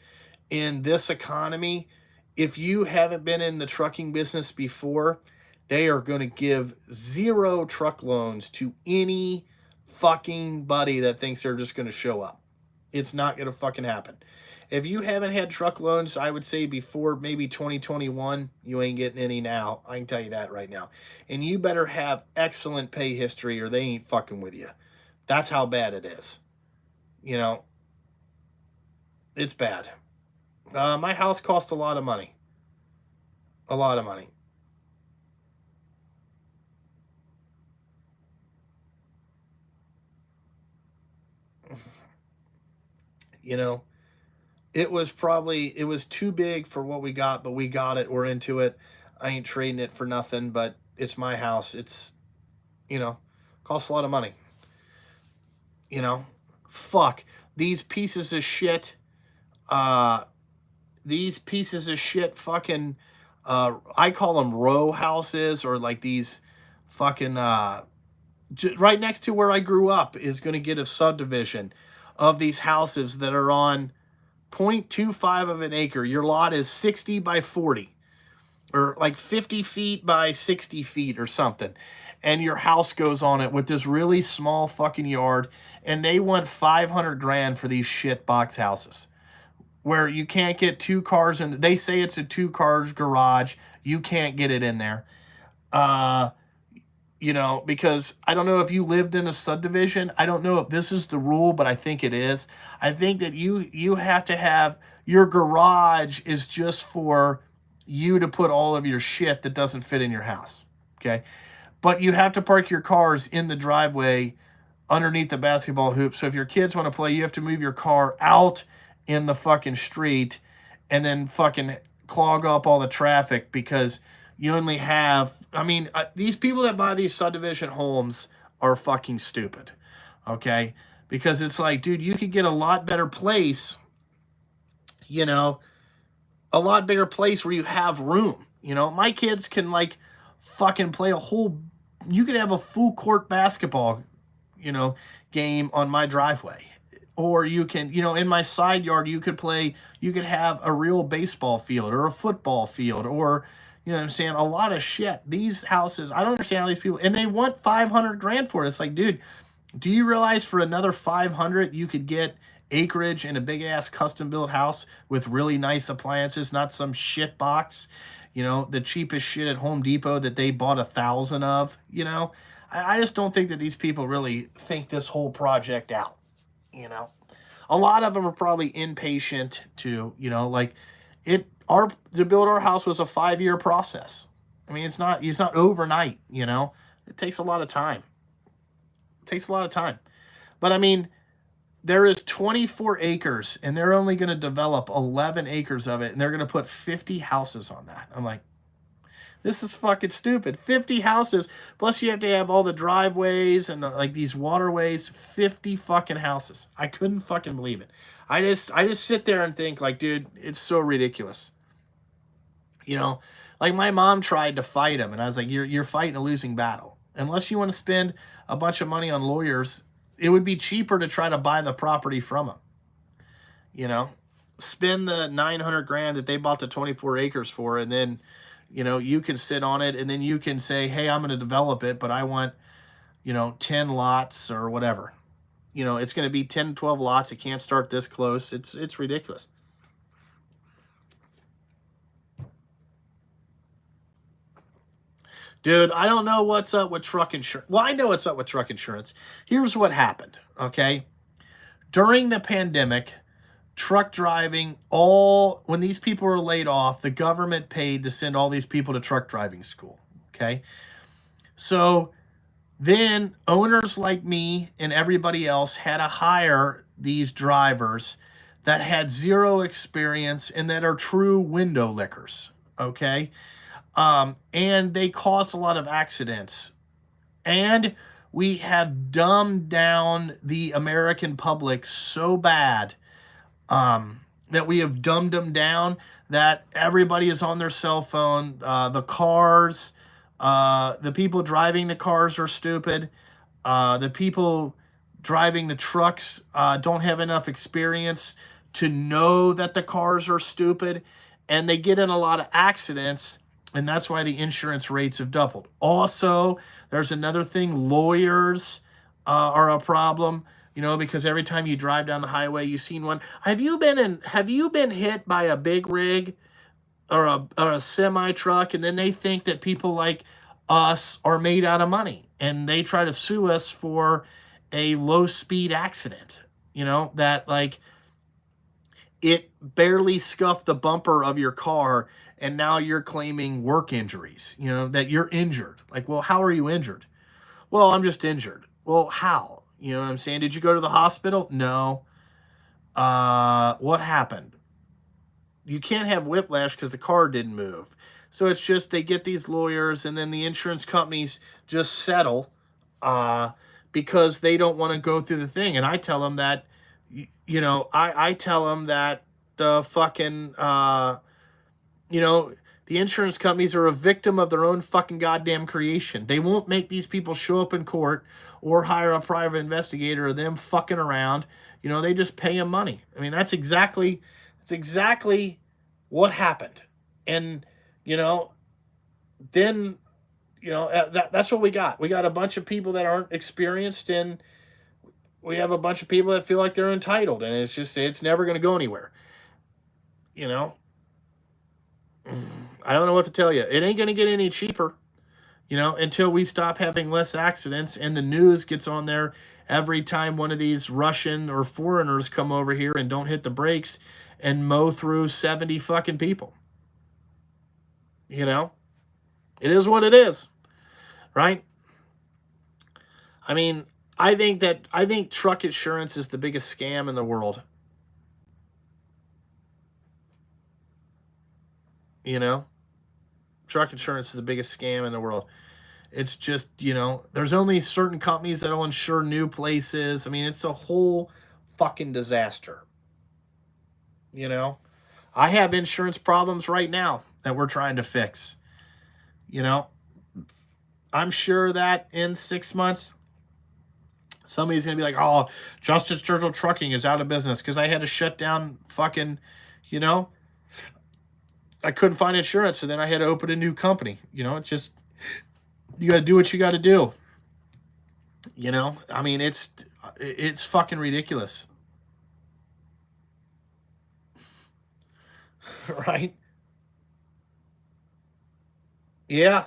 in this economy, if you haven't been in the trucking business before, they are going to give zero truck loans to any fucking buddy that thinks they're just going to show up. It's not going to fucking happen. If you haven't had truck loans, I would say before maybe 2021, you ain't getting any now. I can tell you that right now. And you better have excellent pay history or they ain't fucking with you. That's how bad it is. You know, it's bad. My house cost a lot of money. A lot of money. You know, it was too big for what we got, but we got it. We're into it. I ain't trading it for nothing, but it's my house. It's, you know, costs a lot of money. You know, fuck these pieces of shit. Uh, these pieces of shit fucking, I call them row houses, or like these fucking, right next to where I grew up is going to get a subdivision of these houses that are on 0.25 of an acre. Your lot is 60 by 40, or like 50 feet by 60 feet or something. And your house goes on it with this really small fucking yard. And they want 500 grand for these shit box houses where you can't get two cars in. They say it's a 2 cars garage. You can't get it in there. Uh, because I don't know if you lived in a subdivision. I don't know if this is the rule, but I think it is. I think that you have to have your garage is just for you to put all of your shit that doesn't fit in your house. Okay. But you have to park your cars in the driveway underneath the basketball hoop. So if your kids want to play, you have to move your car out in the fucking street and then fucking clog up all the traffic because you only have, these people that buy these subdivision homes are fucking stupid. Okay. Because it's like, dude, you could get a lot better place, you know, a lot bigger place where you have room. My kids can like fucking play you could have a full court basketball, game on my driveway. Or you can, in my side yard, you could have a real baseball field or a football field or, what I'm saying, a lot of shit. These houses, I don't understand how these people, and they want 500 grand for it. It's like, dude, do you realize for another 500 you could get acreage in a big ass custom built house with really nice appliances, not some shit box, the cheapest shit at Home Depot that they bought 1,000 of, I just don't think that these people really think this whole project out, a lot of them are probably impatient to, like to build our house was a 5-year process. It's not overnight, it takes a lot of time. It takes a lot of time. But there is 24 acres and they're only going to develop 11 acres of it and they're going to put 50 houses on that. I'm like, this is fucking stupid. 50 houses, plus you have to have all the driveways and like these waterways. 50 fucking houses. I couldn't fucking believe it. I just sit there and think like, dude, it's so ridiculous. Like my mom tried to fight him, and I was like, you're fighting a losing battle. Unless you want to spend a bunch of money on lawyers, it would be cheaper to try to buy the property from them. Spend the 900 grand that they bought the 24 acres for, and then you can sit on it, and then you can say, hey, I'm going to develop it, but I want 10 lots or whatever. It's going to be 10 12 lots. It can't start this close. It's ridiculous. Dude, I don't know what's up with truck insurance. Well, I know what's up with truck insurance. Here's what happened, okay? During the pandemic, truck driving, when these people were laid off, the government paid to send all these people to truck driving school, okay? So then owners like me and everybody else had to hire these drivers that had zero experience and that are true window lickers, okay? And they cause a lot of accidents. And we have dumbed down the American public so bad that we have dumbed them down that everybody is on their cell phone. The cars, The people driving the cars are stupid. The people driving the trucks don't have enough experience to know that the cars are stupid, and they get in a lot of accidents, and that's why the insurance rates have doubled. Also, there's another thing: lawyers are a problem. You know, because every time you drive down the highway, you've seen one. Have you been hit by a big rig or a semi truck, and then they think that people like us are made out of money, and they try to sue us for a low speed accident, you know, that like it barely scuffed the bumper of your car, and now you're claiming work injuries, you know, that you're injured. Like, well, how are you injured? Well, I'm just injured. Well, how? You know what I'm saying? Did you go to the hospital? No. What happened? You can't have whiplash because the car didn't move. So it's just they get these lawyers, and then the insurance companies just settle because they don't want to go through the thing. And I tell them that, you know, I tell them that the fucking, you know, the insurance companies are a victim of their own fucking goddamn creation. They won't make these people show up in court or hire a private investigator or them fucking around. You know, they just pay them money. I mean, that's exactly what happened. And, you know, then, you know, that's what we got. We got a bunch of people that aren't experienced, and we have a bunch of people that feel like they're entitled, and it's never going to go anywhere. You know, I don't know what to tell you. It ain't going to get any cheaper, you know, until we stop having less accidents and the news gets on there every time one of these Russian or foreigners come over here and don't hit the brakes and mow through 70 fucking people. You know, it is what it is, right? I mean, I think truck insurance is the biggest scam in the world. You know, truck insurance is the biggest scam in the world. It's just, you know, there's only certain companies that will insure new places. I mean, it's a whole fucking disaster. You know, I have insurance problems right now that we're trying to fix. You know, I'm sure that in 6 months, somebody's going to be like, oh, Justice Churchill Trucking is out of business because I had to shut down fucking, you know, I couldn't find insurance. So then I had to open a new company. You know, it's just, you got to do what you got to do. You know, I mean, it's fucking ridiculous. Right? Yeah.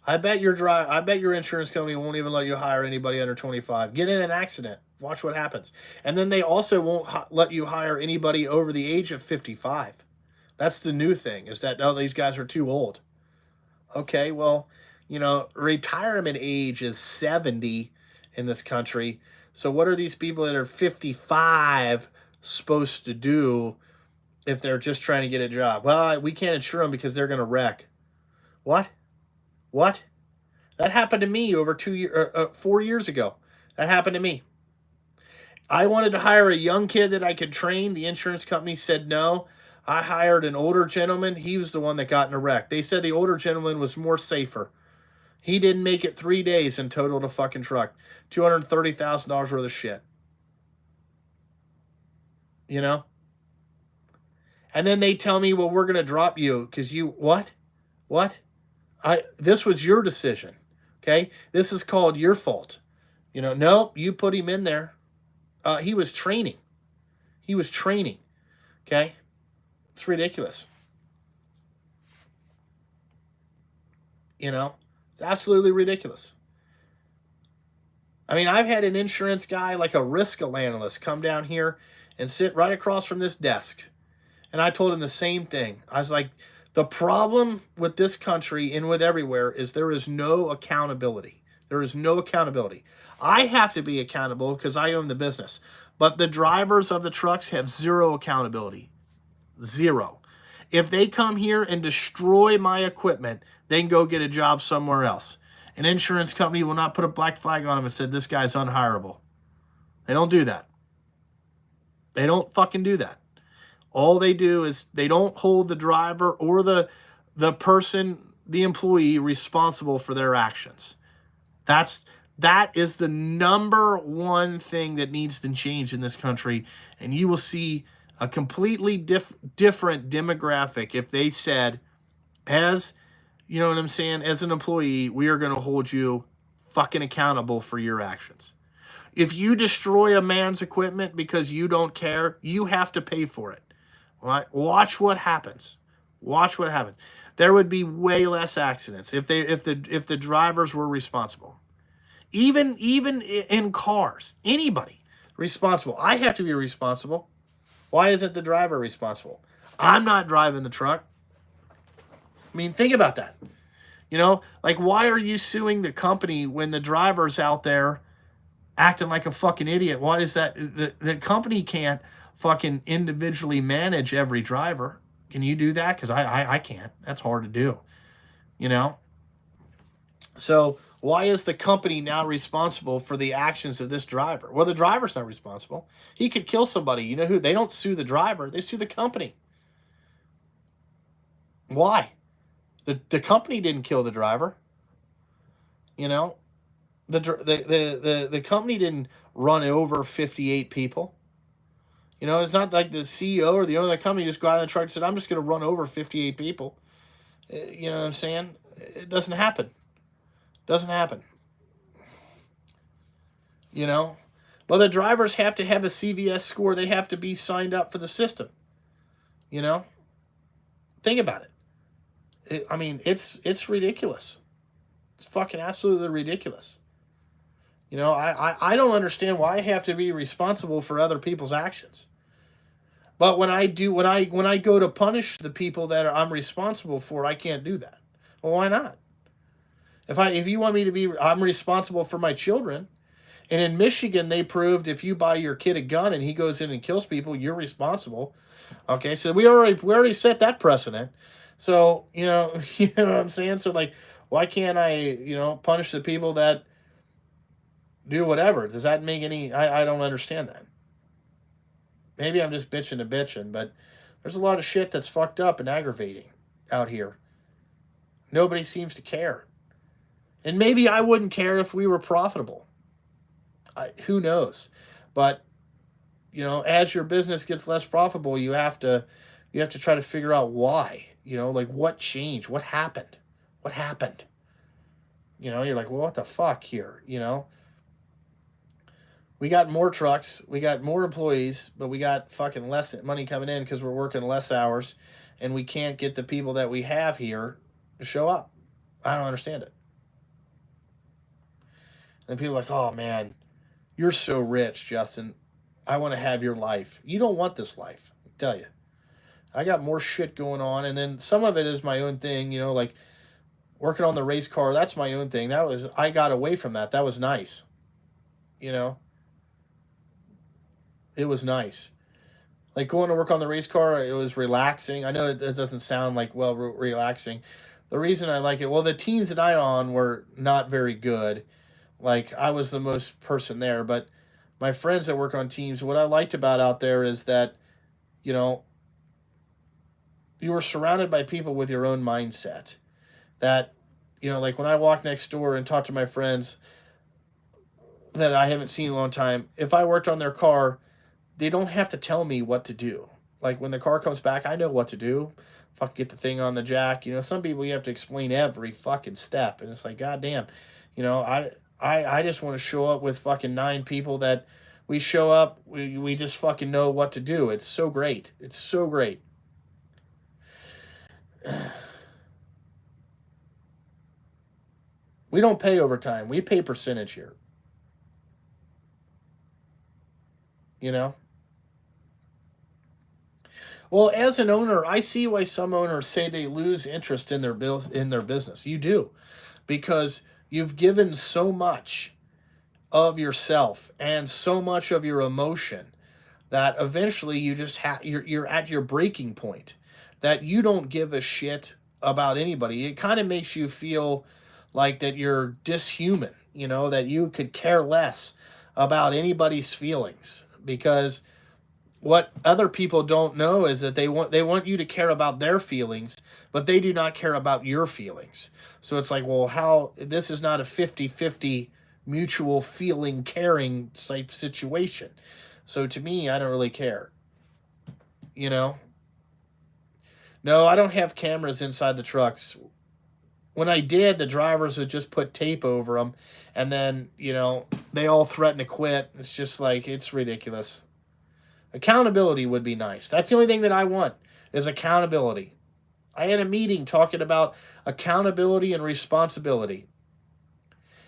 I bet your insurance company won't even let you hire anybody under 25. Get in an accident. Watch what happens. And then they also won't let you hire anybody over the age of 55. That's the new thing, is that, oh, these guys are too old. Okay, well, you know, retirement age is 70 in this country. So what are these people that are 55 supposed to do if they're just trying to get a job? Well, we can't insure them because they're going to wreck. What? What? That happened to me over 4 years ago. That happened to me. I wanted to hire a young kid that I could train. The insurance company said no. I hired an older gentleman. He was the one that got in a wreck. They said the older gentleman was more safer. He didn't make it 3 days and totaled a fucking truck. $230,000 worth of shit. You know? And then they tell me, well, we're going to drop you because you, what? What? This was your decision. Okay? This is called your fault. You know, no, you put him in there. He was training. He was training. Okay? It's ridiculous. You know? It's absolutely ridiculous. I mean, I've had an insurance guy, like a risk analyst, come down here and sit right across from this desk. And I told him the same thing. I was like, the problem with this country and with everywhere is there is no accountability. There is no accountability. I have to be accountable because I own the business. But the drivers of the trucks have zero accountability. Zero. If they come here and destroy my equipment, they can go get a job somewhere else. An insurance company will not put a black flag on them and said, this guy's unhireable. They don't do that. They don't fucking do that. All they do is they don't hold the driver or the person the employee responsible for their actions. That is the number one thing that needs to change in this country, and you will see a completely different demographic if they said, as you know what I'm saying, as an employee, we are going to hold you fucking accountable for your actions. If you destroy a man's equipment because you don't care, you have to pay for it. Right? Watch what happens. Watch what happens. There would be way less accidents if the drivers were responsible. Even in cars, anybody responsible. I have to be responsible. Why isn't the driver responsible? I'm not driving the truck. I mean, think about that. You know, like, why are you suing the company when the driver's out there acting like a fucking idiot? Why is that? The company can't fucking individually manage every driver. Can you do that? Because I can't. That's hard to do. You know? So why is the company now responsible for the actions of this driver? Well, the driver's not responsible. He could kill somebody. You know who? They don't sue the driver. They sue the company. Why? The company didn't kill the driver. You know? The company didn't run over 58 people. You know, it's not like the CEO or the owner of the company just got in the truck and said, I'm just going to run over 58 people. You know what I'm saying? It doesn't happen. Doesn't happen. You know? Well, the drivers have to have a CVS score. They have to be signed up for the system. You know? Think about it. I mean, it's ridiculous. It's fucking absolutely ridiculous. You know, I don't understand why I have to be responsible for other people's actions. But when I go to punish the people that I'm responsible for, I can't do that. Well, why not? If you want me to be, I'm responsible for my children. And in Michigan, they proved if you buy your kid a gun and he goes in and kills people, you're responsible. Okay, so we already set that precedent. So, you know what I'm saying? So, like, why can't I, punish the people that do whatever? Does that make any, I don't understand that. Maybe I'm just bitching, but there's a lot of shit that's fucked up and aggravating out here. Nobody seems to care. And maybe I wouldn't care if we were profitable. Who knows? But, as your business gets less profitable, you have to try to figure out why. Like, what changed? What happened? What happened? You're like, well, what the fuck here? We got more trucks, we got more employees, but we got fucking less money coming in because we're working less hours, and we can't get the people that we have here to show up. I don't understand it. And people are like, oh man, you're so rich, Justin. I want to have your life. You don't want this life, I tell you. I got more shit going on, and then some of it is my own thing, like working on the race car, that's my own thing. I got away from that. That was nice. It was nice. Like going to work on the race car, it was relaxing. I know it doesn't sound like, well, relaxing. The reason I like it, well, the teams that I on were not very good. Like, I was the most person there, but my friends that work on teams, what I liked about out there is that, you were surrounded by people with your own mindset. That, like when I walk next door and talk to my friends that I haven't seen in a long time, if I worked on their car, they don't have to tell me what to do. Like when the car comes back, I know what to do. Fucking get the thing on the jack. Some people you have to explain every fucking step. And it's like, goddamn, I just want to show up with fucking 9 people that we show up, we just fucking know what to do. It's so great. It's so great. We don't pay overtime. We pay percentage here. Well, as an owner, I see why some owners say they lose interest in their business. You do, because you've given so much of yourself and so much of your emotion that eventually you just you're at your breaking point, that you don't give a shit about anybody. It kind of makes you feel like that you're dishuman, that you could care less about anybody's feelings, because what other people don't know is that they want you to care about their feelings, but they do not care about your feelings. So it's like, well, how this is not a 50-50 mutual feeling caring type situation. So to me, I don't really care. You know? No, I don't have cameras inside the trucks. When I did, the drivers would just put tape over them, and then, they all threaten to quit. It's just like, it's ridiculous. Accountability would be nice. That's the only thing that I want is accountability. I had a meeting talking about accountability and responsibility.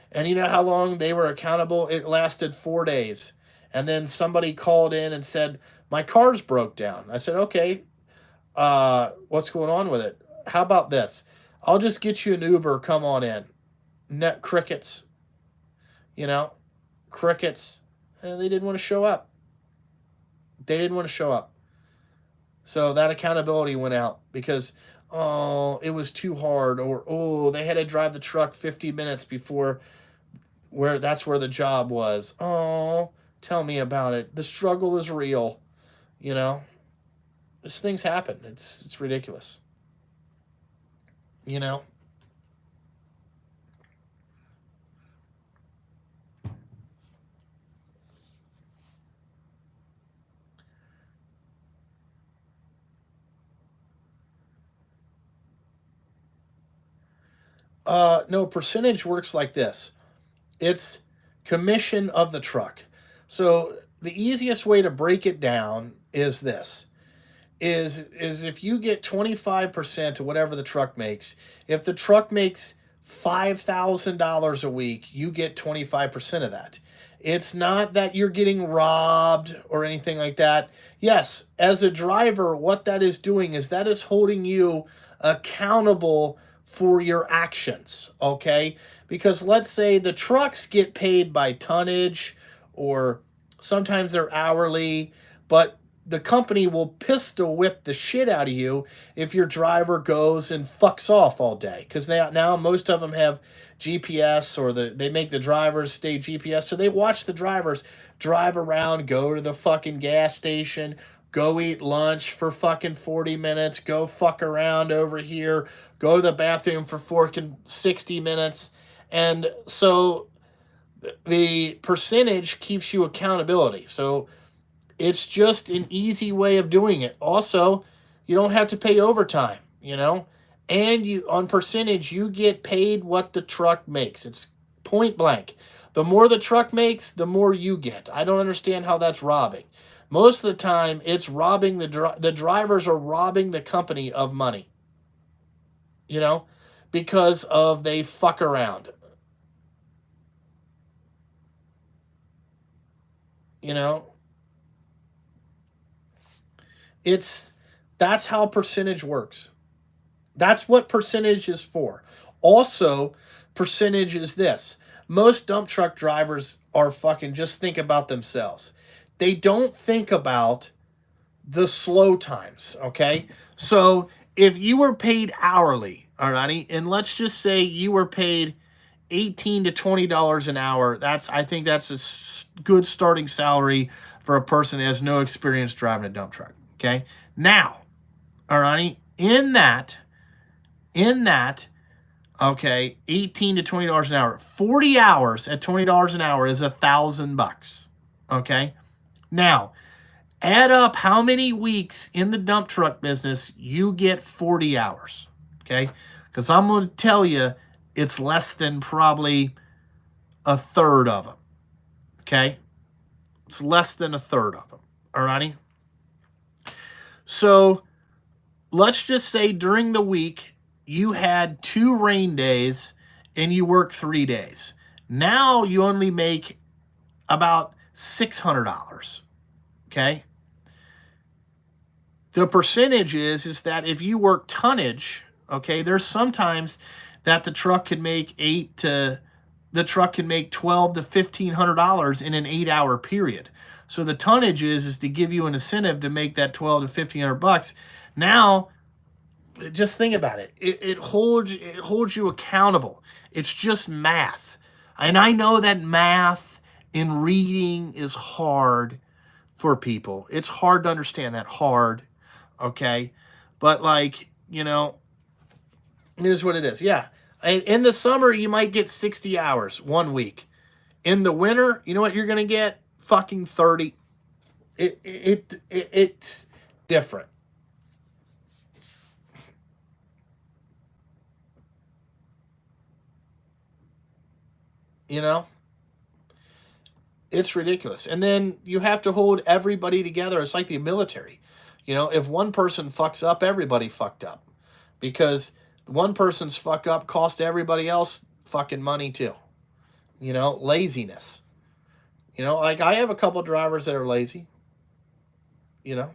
And you know how long they were accountable? It lasted 4 days. And then somebody called in and said, my car's broke down. I said, okay, what's going on with it? How about this? I'll just get you an Uber. Come on in. Net crickets. Crickets. And they didn't want to show up. They didn't want to show up. So that accountability went out because, oh, it was too hard, or, oh, they had to drive the truck 50 minutes before that's where the job was. Oh, tell me about it. The struggle is real. These things happen. It's ridiculous. No, percentage works like this. It's commission of the truck. So the easiest way to break it down is this. Is if you get 25% of whatever the truck makes, if the truck makes $5,000 a week, you get 25% of that. It's not that you're getting robbed or anything like that. Yes, as a driver, what that is doing is that is holding you accountable for your actions, okay? Because let's say the trucks get paid by tonnage, or sometimes they're hourly, but the company will pistol whip the shit out of you if your driver goes and fucks off all day. Because now most of them have GPS, or they make the drivers stay GPS. So they watch the drivers drive around, go to the fucking gas station, go eat lunch for fucking 40 minutes, go fuck around over here, go to the bathroom for fucking 60 minutes. And so the percentage keeps you accountability. So it's just an easy way of doing it. Also, you don't have to pay overtime, and you on percentage, you get paid what the truck makes. It's point blank. The more the truck makes, the more you get. I don't understand how that's robbing. Most of the time, it's robbing the drivers are robbing the company of money, because of they fuck around. That's how percentage works. That's what percentage is for. Also, percentage is this. Most dump truck drivers are fucking just think about themselves. They don't think about the slow times, okay? So if you were paid hourly, alrighty, and let's just say you were paid $18 to $20 an hour, I think that's a good starting salary for a person who has no experience driving a dump truck, okay? Now, alrighty, in that, okay, $18 to $20 an hour, 40 hours at $20 an hour is $1,000, okay? Now, add up how many weeks in the dump truck business you get 40 hours, okay? Because I'm going to tell you, it's less than probably a third of them, okay? It's less than a third of them, all righty? So let's just say during the week, you had 2 rain days and you work 3 days. Now you only make about $600, okay? The percentage is that if you work tonnage, okay, there's sometimes that the truck can make $12 to $1,500 in an 8-hour period. So the tonnage is to give you an incentive to make that $1,200 to $1,500. Now, just think about it. It holds you accountable. It's just math. And I know that math in reading is hard for people. It's hard to understand that. Hard. Okay. But like, you know, it is what it is. Yeah. In the summer, you might get 60 hours 1 week. In the winter, you know what you're going to get? Fucking 30. It's different. You know? It's ridiculous. And then you have to hold everybody together. It's like the military. You know, if one person fucks up, everybody fucked up. Because one person's fuck up cost everybody else fucking money too. You know, laziness. You know, like I have a couple drivers that are lazy. You know,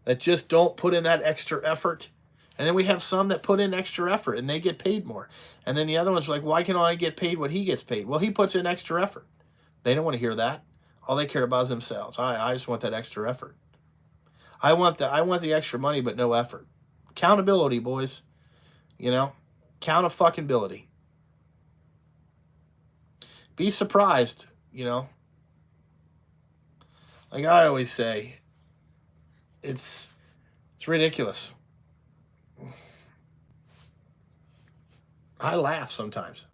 that just don't put in that extra effort. And then we have some that put in extra effort and they get paid more. And then the other one's like, why can't I get paid what he gets paid? Well, he puts in extra effort. They don't want to hear that. All they care about is themselves. I just want that extra effort. I want the extra money, but no effort. Accountability, boys. You know, accountability. Be surprised, you know. Like I always say, it's ridiculous. I laugh sometimes.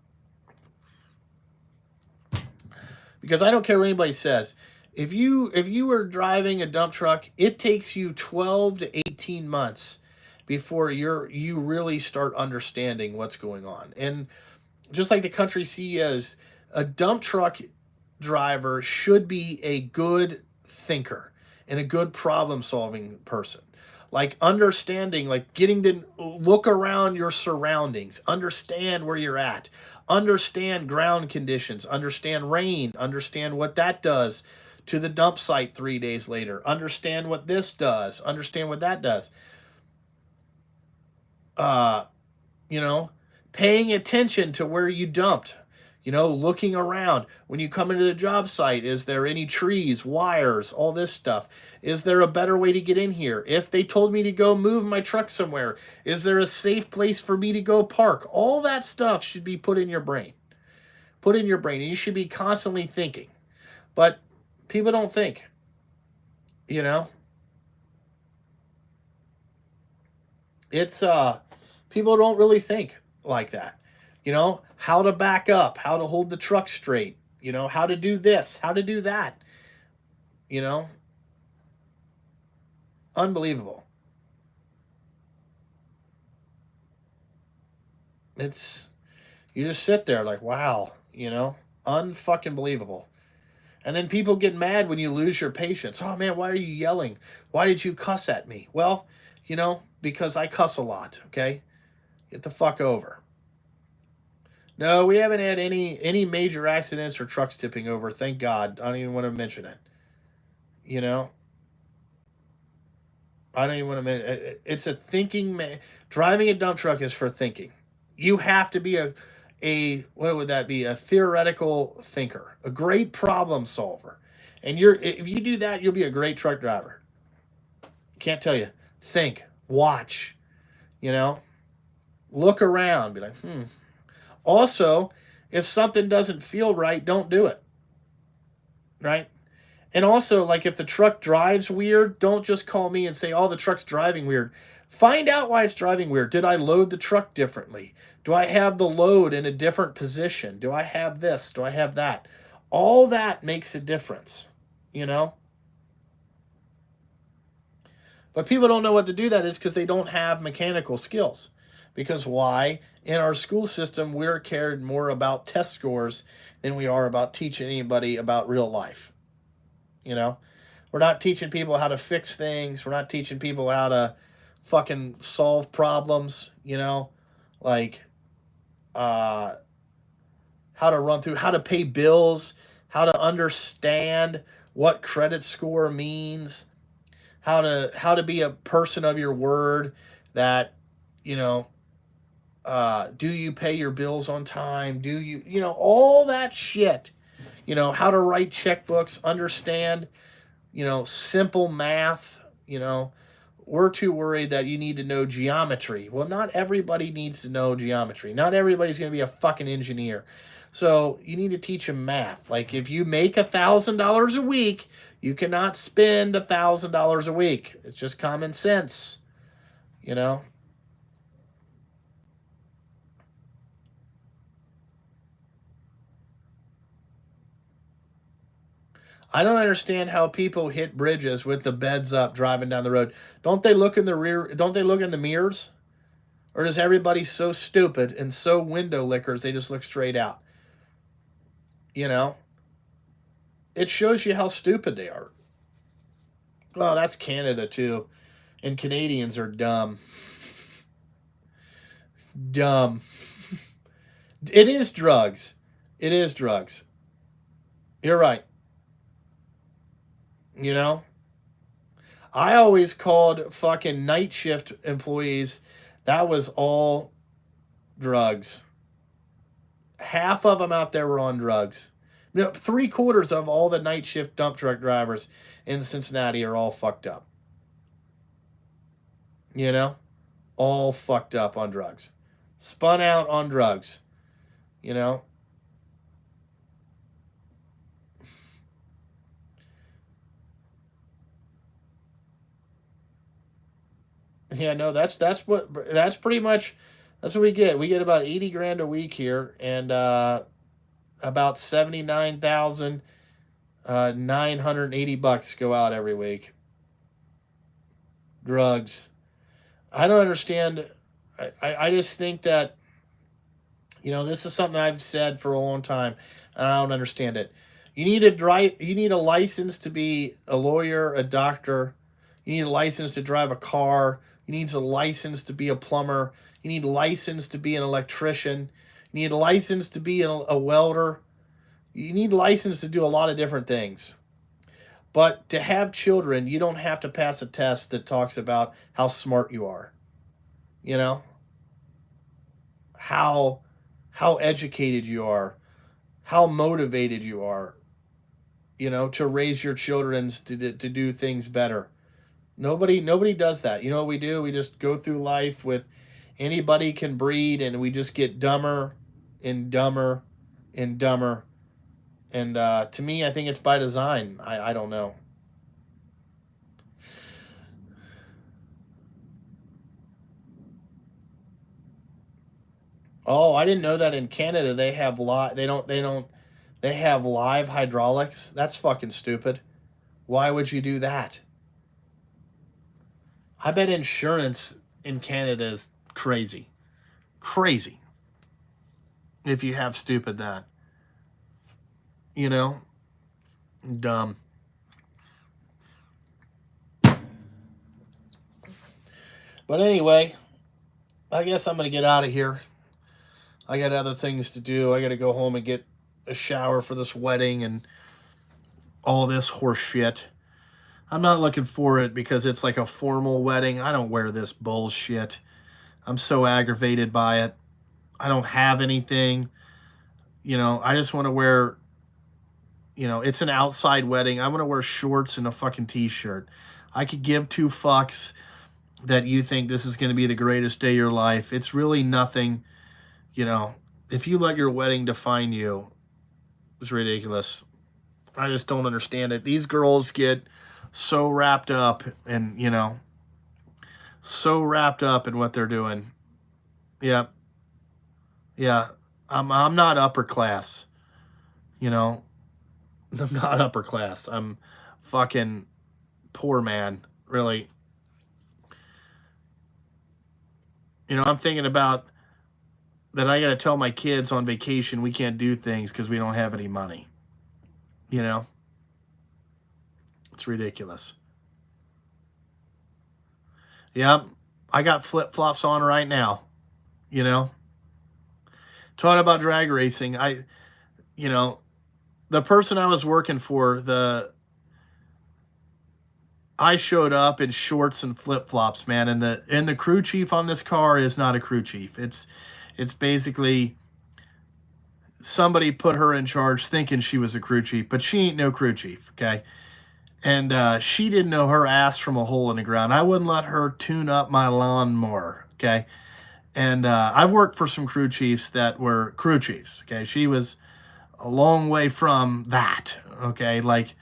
Because I don't care what anybody says. If you were driving a dump truck, it takes you 12 to 18 months before you really start understanding what's going on. And just like the country CEOs, a dump truck driver should be a good thinker and a good problem-solving person. Like understanding, like getting to look around your surroundings, understand where you're at, understand ground conditions, understand rain, understand what that does to the dump site 3 days later, understand what this does, understand what that does. You know, paying attention to where you dumped. You know, looking around. When you come into the job site, is there any trees, wires, all this stuff? Is there a better way to get in here? If they told me to go move my truck somewhere, is there a safe place for me to go park? All that stuff should be put in your brain. Put in your brain. And you should be constantly thinking. But people don't think. You know? It's, people don't really think like that. You know, how to back up, how to hold the truck straight, you know, how to do this, how to do that. You know, unbelievable. It's, you just sit there like, wow, you know, unfucking believable. And then people get mad when you lose your patience. Oh man, why are you yelling? Why did you cuss at me? Well, you know, because I cuss a lot, okay? Get the fuck over. No, we haven't had any major accidents or trucks tipping over. Thank God. I don't even want to mention it. You know, I don't even want to mention. It's a thinking man. Driving a dump truck is for thinking. You have to be a what would that be? A theoretical thinker, a great problem solver, and if you do that, you'll be a great truck driver. Can't tell you. Think, watch. You know, look around. Be like, Also, if something doesn't feel right, don't do it. Right? And also, like if the truck drives weird, don't just call me and say, oh, the truck's driving weird. Find out why it's driving weird. Did I load the truck differently? Do I have the load in a different position? Do I have this? Do I have that? All that makes a difference, you know? But people don't know what to do that is because they don't have mechanical skills. Because why? In our school system, we're cared more about test scores than we are about teaching anybody about real life. You know? We're not teaching people how to fix things. We're not teaching people how to fucking solve problems, you know? Like, how to run through, how to pay bills, how to understand what credit score means, how to be a person of your word that, you know, do you pay your bills on time? Do you, you know, all that shit, you know, how to write checkbooks, understand, you know, simple math, you know, we're too worried that you need to know geometry. Well, not everybody needs to know geometry. Not everybody's going to be a fucking engineer. So you need to teach them math. Like if you make $1,000 a week, you cannot spend $1,000 a week. It's just common sense, you know. I don't understand how people hit bridges with the beds up driving down the road. Don't they look in the rear? Don't they look in the mirrors? Or is everybody so stupid and so window lickers they just look straight out? You know, it shows you how stupid they are. Well, that's Canada too, and Canadians are dumb. Dumb. It is drugs. It is drugs. You're right. You know, I always called fucking night shift employees. That was all drugs. Half of them out there were on drugs. You know, 3/4 of all the night shift dump truck drivers in Cincinnati are all fucked up. You know, all fucked up on drugs, spun out on drugs. You know, yeah, no, that's pretty much that's what we get. We get about 80 grand a week here, and about 79,980 bucks go out every week. Drugs. I don't understand. I just think that, this is something I've said for a long time, and I don't understand it. You need a drive. You need a license to be a lawyer, a doctor. You need a license to drive a car. You need a license to be a plumber. You need a license to be an electrician. You need a license to be a welder. You need a license to do a lot of different things. But to have children, you don't have to pass a test that talks about how smart you are. You know, how how educated you are, how motivated you are, to raise your children to do things better. Nobody does that. You know what we do? We just go through life with anybody can breed, and we just get dumber and dumber and dumber. And to me, I think it's by design. I don't know. Oh, I didn't know that in Canada they have they have live hydraulics. That's fucking stupid. Why would you do that? I bet insurance in Canada is crazy. Crazy. If you have stupid that. You know? Dumb. But anyway, I guess I'm going to get out of here. I got other things to do. I got to go home and get a shower for this wedding and all this horse shit. I'm not looking for it because it's like a formal wedding. I don't wear this bullshit. I'm so aggravated by it. I don't have anything. I just want to wear, it's an outside wedding. I want to wear shorts and a fucking t-shirt. I could give two fucks that you think this is going to be the greatest day of your life. It's really nothing. If you let your wedding define you, it's ridiculous. I just don't understand it. These girls get so wrapped up and, so wrapped up in what they're doing. Yeah. Yeah. I'm not upper class. I'm not upper class. I'm fucking poor man, really. I'm thinking about that I got to tell my kids on vacation we can't do things because we don't have any money. It's ridiculous. Yeah, I got flip flops on right now. Talking about drag racing, the person I was working for, I showed up in shorts and flip flops, man, and the crew chief on this car is not a crew chief. It's basically somebody put her in charge thinking she was a crew chief, but she ain't no crew chief, okay? And she didn't know her ass from a hole in the ground. I wouldn't let her tune up my lawnmower. Okay. And I've worked for some crew chiefs that were crew chiefs. Okay. She was a long way from that. Okay. Like,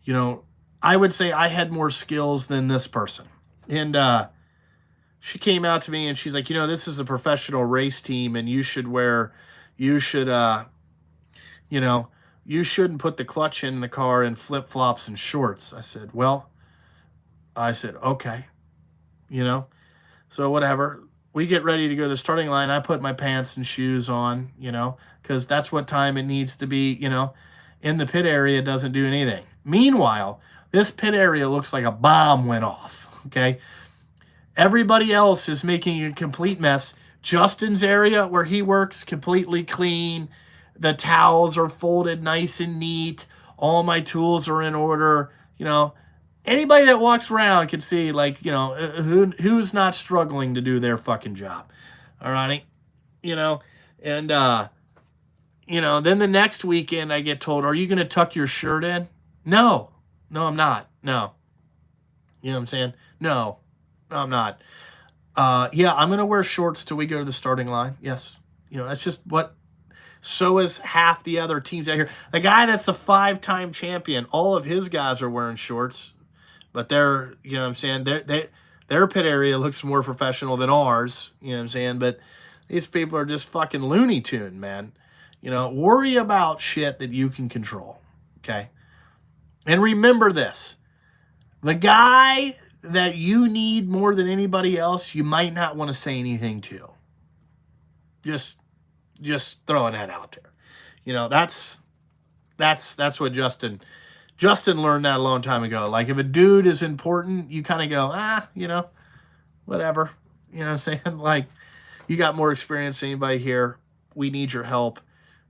you know, I would say I had more skills than this person. And she came out to me and she's like, you know, this is a professional race team and you should wear, you should, you know, you shouldn't put the clutch in the car in flip flops and shorts. I said, well, I said, okay, you know, so whatever. We get ready to go to the starting line. I put my pants and shoes on, you know, because that's what time it needs to be, you know. In the pit area, it doesn't do anything. Meanwhile, this pit area looks like a bomb went off, okay? Everybody else is making a complete mess. Justin's area where he works, completely clean. The towels are folded nice and neat. All my tools are in order. You know, anybody that walks around can see, like, you know, who's not struggling to do their fucking job. All right. You know, and, you know, then the next weekend I get told, are you going to tuck your shirt in? No, I'm not. No. You know what I'm saying? No, I'm not. Yeah, I'm going to wear shorts till we go to the starting line. Yes. You know, that's just what, so is half the other teams out here. The guy that's a 5-time champion, all of his guys are wearing shorts, but they're, you know what I'm saying? Their pit area looks more professional than ours. You know what I'm saying? But these people are just fucking Looney Tune, man. You know, worry about shit that you can control. Okay. And remember this, the guy that you need more than anybody else, you might not want to say anything to. Just throwing that out there. You know, that's what Justin learned that a long time ago. Like, if a dude is important, you kind of go, you know, whatever. You know what I'm saying? Like, you got more experience than anybody here. We need your help.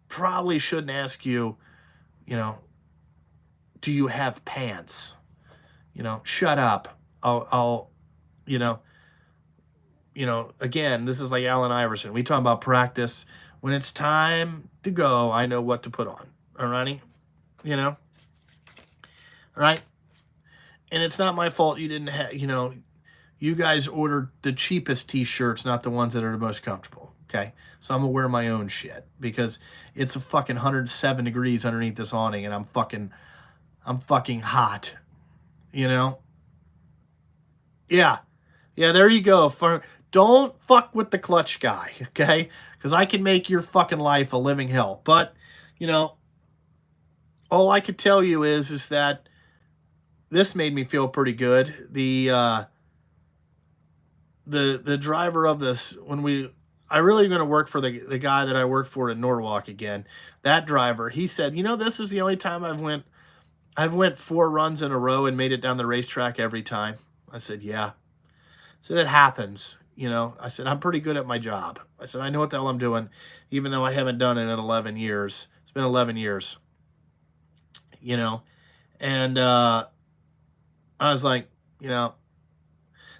Probably shouldn't ask you, you know, do you have pants? You know, shut up. I'll you know, again, this is like Allen Iverson. We talk about practice. When it's time to go, I know what to put on. All righty? You know? All right? And it's not my fault you didn't have, you know, you guys ordered the cheapest t-shirts, not the ones that are the most comfortable. Okay? So I'm going to wear my own shit because it's a fucking 107 degrees underneath this awning and I'm fucking hot. You know? Yeah. Yeah, there you go. Don't fuck with the clutch guy, okay? Because I can make your fucking life a living hell. But, you know, all I could tell you is that this made me feel pretty good. The driver of this, I really going to work for the guy that I work for in Norwalk again. That driver, he said, you know, this is the only time I've went 4 runs in a row and made it down the racetrack every time. I said, yeah. I said, it happens. You know, I said, I'm pretty good at my job. I said, I know what the hell I'm doing, even though I haven't done it in 11 years. It's been 11 years, you know. And I was like, you know,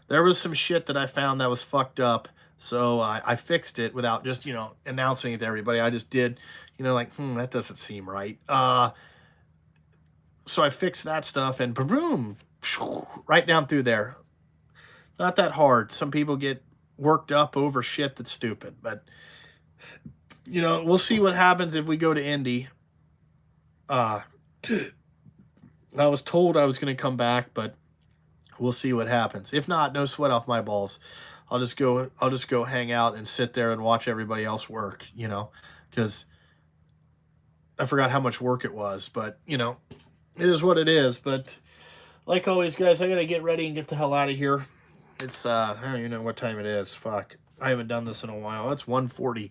there was some shit that I found that was fucked up. So I fixed it without just, you know, announcing it to everybody. I just did, you know, like, that doesn't seem right. So I fixed that stuff and boom, right down through there. Not that hard. Some people get worked up over shit that's stupid, but you know, we'll see what happens if we go to Indy. I was told I was going to come back, but we'll see what happens. If not, no sweat off my balls. I'll just go hang out and sit there and watch everybody else work, you know, because I forgot how much work it was, but you know, it is what it is. But like always, guys, I got to get ready and get the hell out of here. It's I don't even know what time it is. Fuck. I haven't done this in a while. It's 1:40.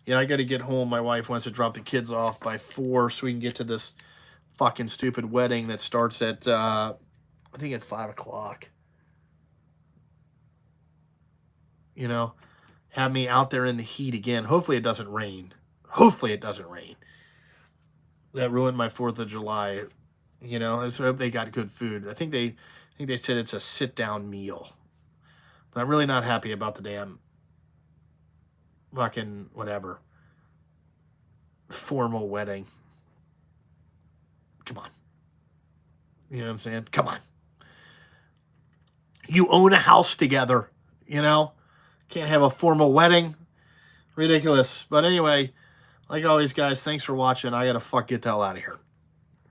Yeah, I got to get home. My wife wants to drop the kids off by 4 so we can get to this fucking stupid wedding that starts at I think at 5 o'clock. You know, have me out there in the heat again. Hopefully it doesn't rain. Hopefully it doesn't rain. That ruined my 4th of July. You know, I hope they got good food. I think they said it's a sit-down meal. But I'm really not happy about the damn fucking whatever formal wedding. Come on. You know what I'm saying? Come on. You own a house together, you know? Can't have a formal wedding. Ridiculous. But anyway, like always, guys, thanks for watching. I gotta get the hell out of here.